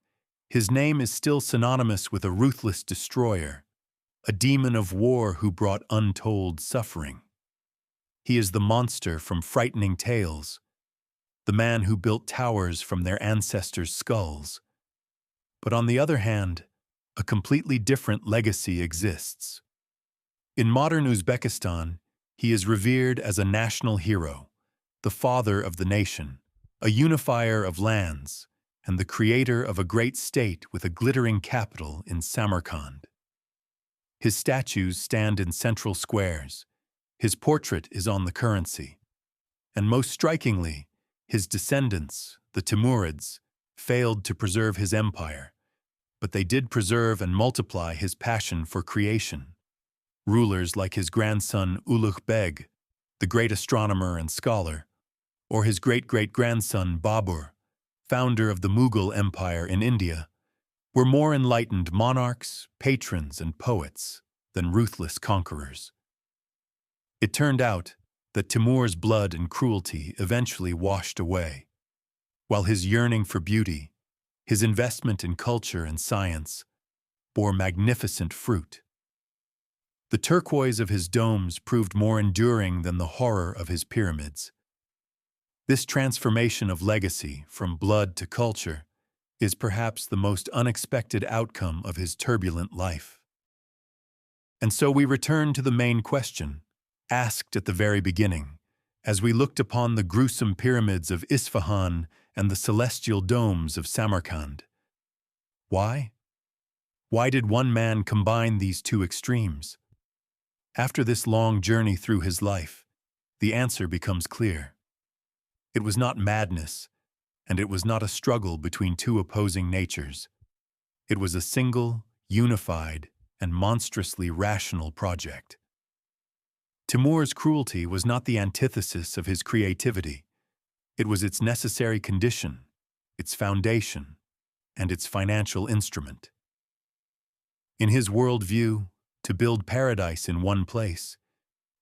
his name is still synonymous with a ruthless destroyer, a demon of war who brought untold suffering. He is the monster from frightening tales, the man who built towers from their ancestors' skulls. But on the other hand, a completely different legacy exists. In modern Uzbekistan, he is revered as a national hero, the father of the nation, a unifier of lands, and the creator of a great state with a glittering capital in Samarkand. His statues stand in central squares, his portrait is on the currency, and most strikingly, his descendants, the Timurids, failed to preserve his empire, but they did preserve and multiply his passion for creation. Rulers like his grandson Ulugh Beg, the great astronomer and scholar, or his great-great-grandson Babur, founder of the Mughal Empire in India, were more enlightened monarchs, patrons, and poets than ruthless conquerors. It turned out that Timur's blood and cruelty eventually washed away, while his yearning for beauty, his investment in culture and science, bore magnificent fruit. The turquoise of his domes proved more enduring than the horror of his pyramids. This transformation of legacy from blood to culture is perhaps the most unexpected outcome of his turbulent life. And so we return to the main question, asked at the very beginning, as we looked upon the gruesome pyramids of Isfahan and the celestial domes of Samarkand. Why? Why did one man combine these two extremes? After this long journey through his life, the answer becomes clear. It was not madness, and it was not a struggle between two opposing natures. It was a single, unified, and monstrously rational project. Timur's cruelty was not the antithesis of his creativity. It was its necessary condition, its foundation, and its financial instrument. In his worldview, to build paradise in one place,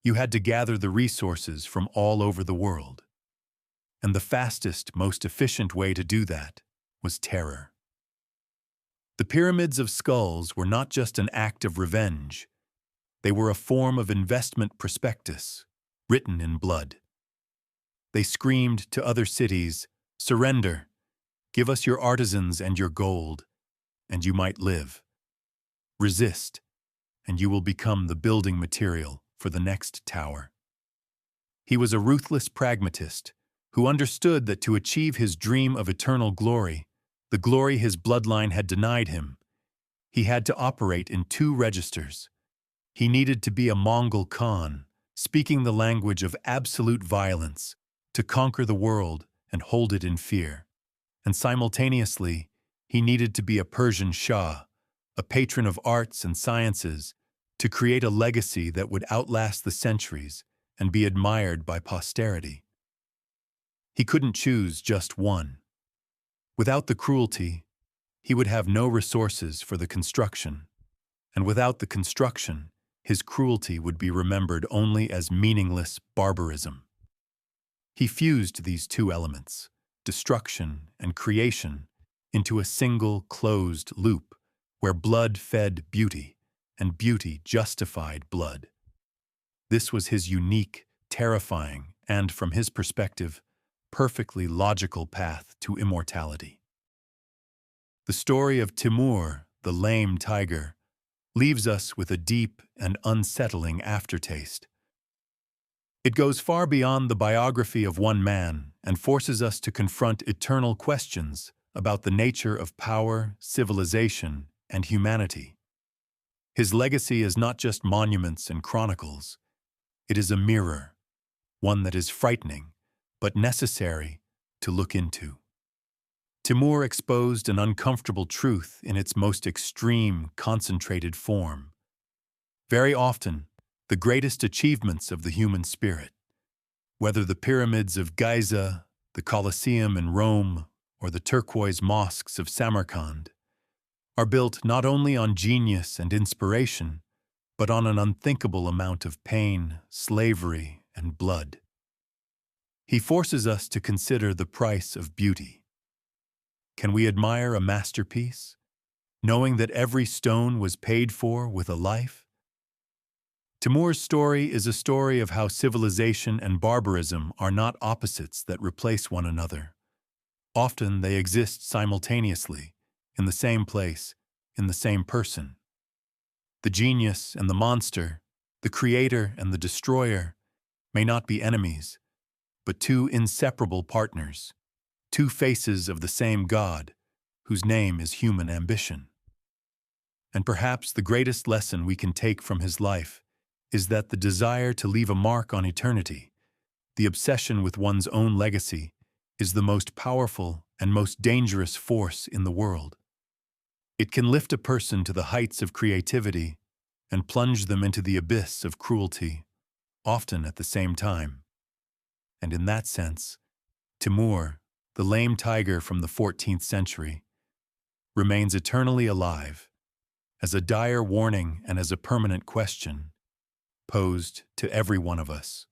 you had to gather the resources from all over the world. And the fastest, most efficient way to do that was terror. The pyramids of skulls were not just an act of revenge. They were a form of investment prospectus, written in blood. They screamed to other cities, "Surrender! Give us your artisans and your gold, and you might live. Resist, and you will become the building material for the next tower." He was a ruthless pragmatist who understood that to achieve his dream of eternal glory, the glory his bloodline had denied him, he had to operate in two registers. He needed to be a Mongol Khan, speaking the language of absolute violence, to conquer the world and hold it in fear. And simultaneously, he needed to be a Persian Shah, a patron of arts and sciences, to create a legacy that would outlast the centuries and be admired by posterity. He couldn't choose just one. Without the cruelty, he would have no resources for the construction, and without the construction, his cruelty would be remembered only as meaningless barbarism. He fused these two elements, destruction and creation, into a single closed loop where blood fed beauty and beauty justified blood. This was his unique, terrifying, and, from his perspective, perfectly logical path to immortality. The story of Timur, the lame tiger, leaves us with a deep and unsettling aftertaste. It goes far beyond the biography of one man and forces us to confront eternal questions about the nature of power, civilization, and humanity. His legacy is not just monuments and chronicles. It is a mirror, one that is frightening, but necessary to look into. Timur exposed an uncomfortable truth in its most extreme, concentrated form. Very often, the greatest achievements of the human spirit, whether the pyramids of Giza, the Colosseum in Rome, or the turquoise mosques of Samarkand, are built not only on genius and inspiration, but on an unthinkable amount of pain, slavery, and blood. He forces us to consider the price of beauty. Can we admire a masterpiece, knowing that every stone was paid for with a life? Timur's story is a story of how civilization and barbarism are not opposites that replace one another. Often they exist simultaneously, in the same place, in the same person. The genius and the monster, the creator and the destroyer, may not be enemies, but two inseparable partners, two faces of the same God, whose name is human ambition. And perhaps the greatest lesson we can take from his life is that the desire to leave a mark on eternity, the obsession with one's own legacy, is the most powerful and most dangerous force in the world. It can lift a person to the heights of creativity and plunge them into the abyss of cruelty, often at the same time. And in that sense, Timur, the lame tiger from the 14th century, remains eternally alive, as a dire warning and as a permanent question posed to every one of us.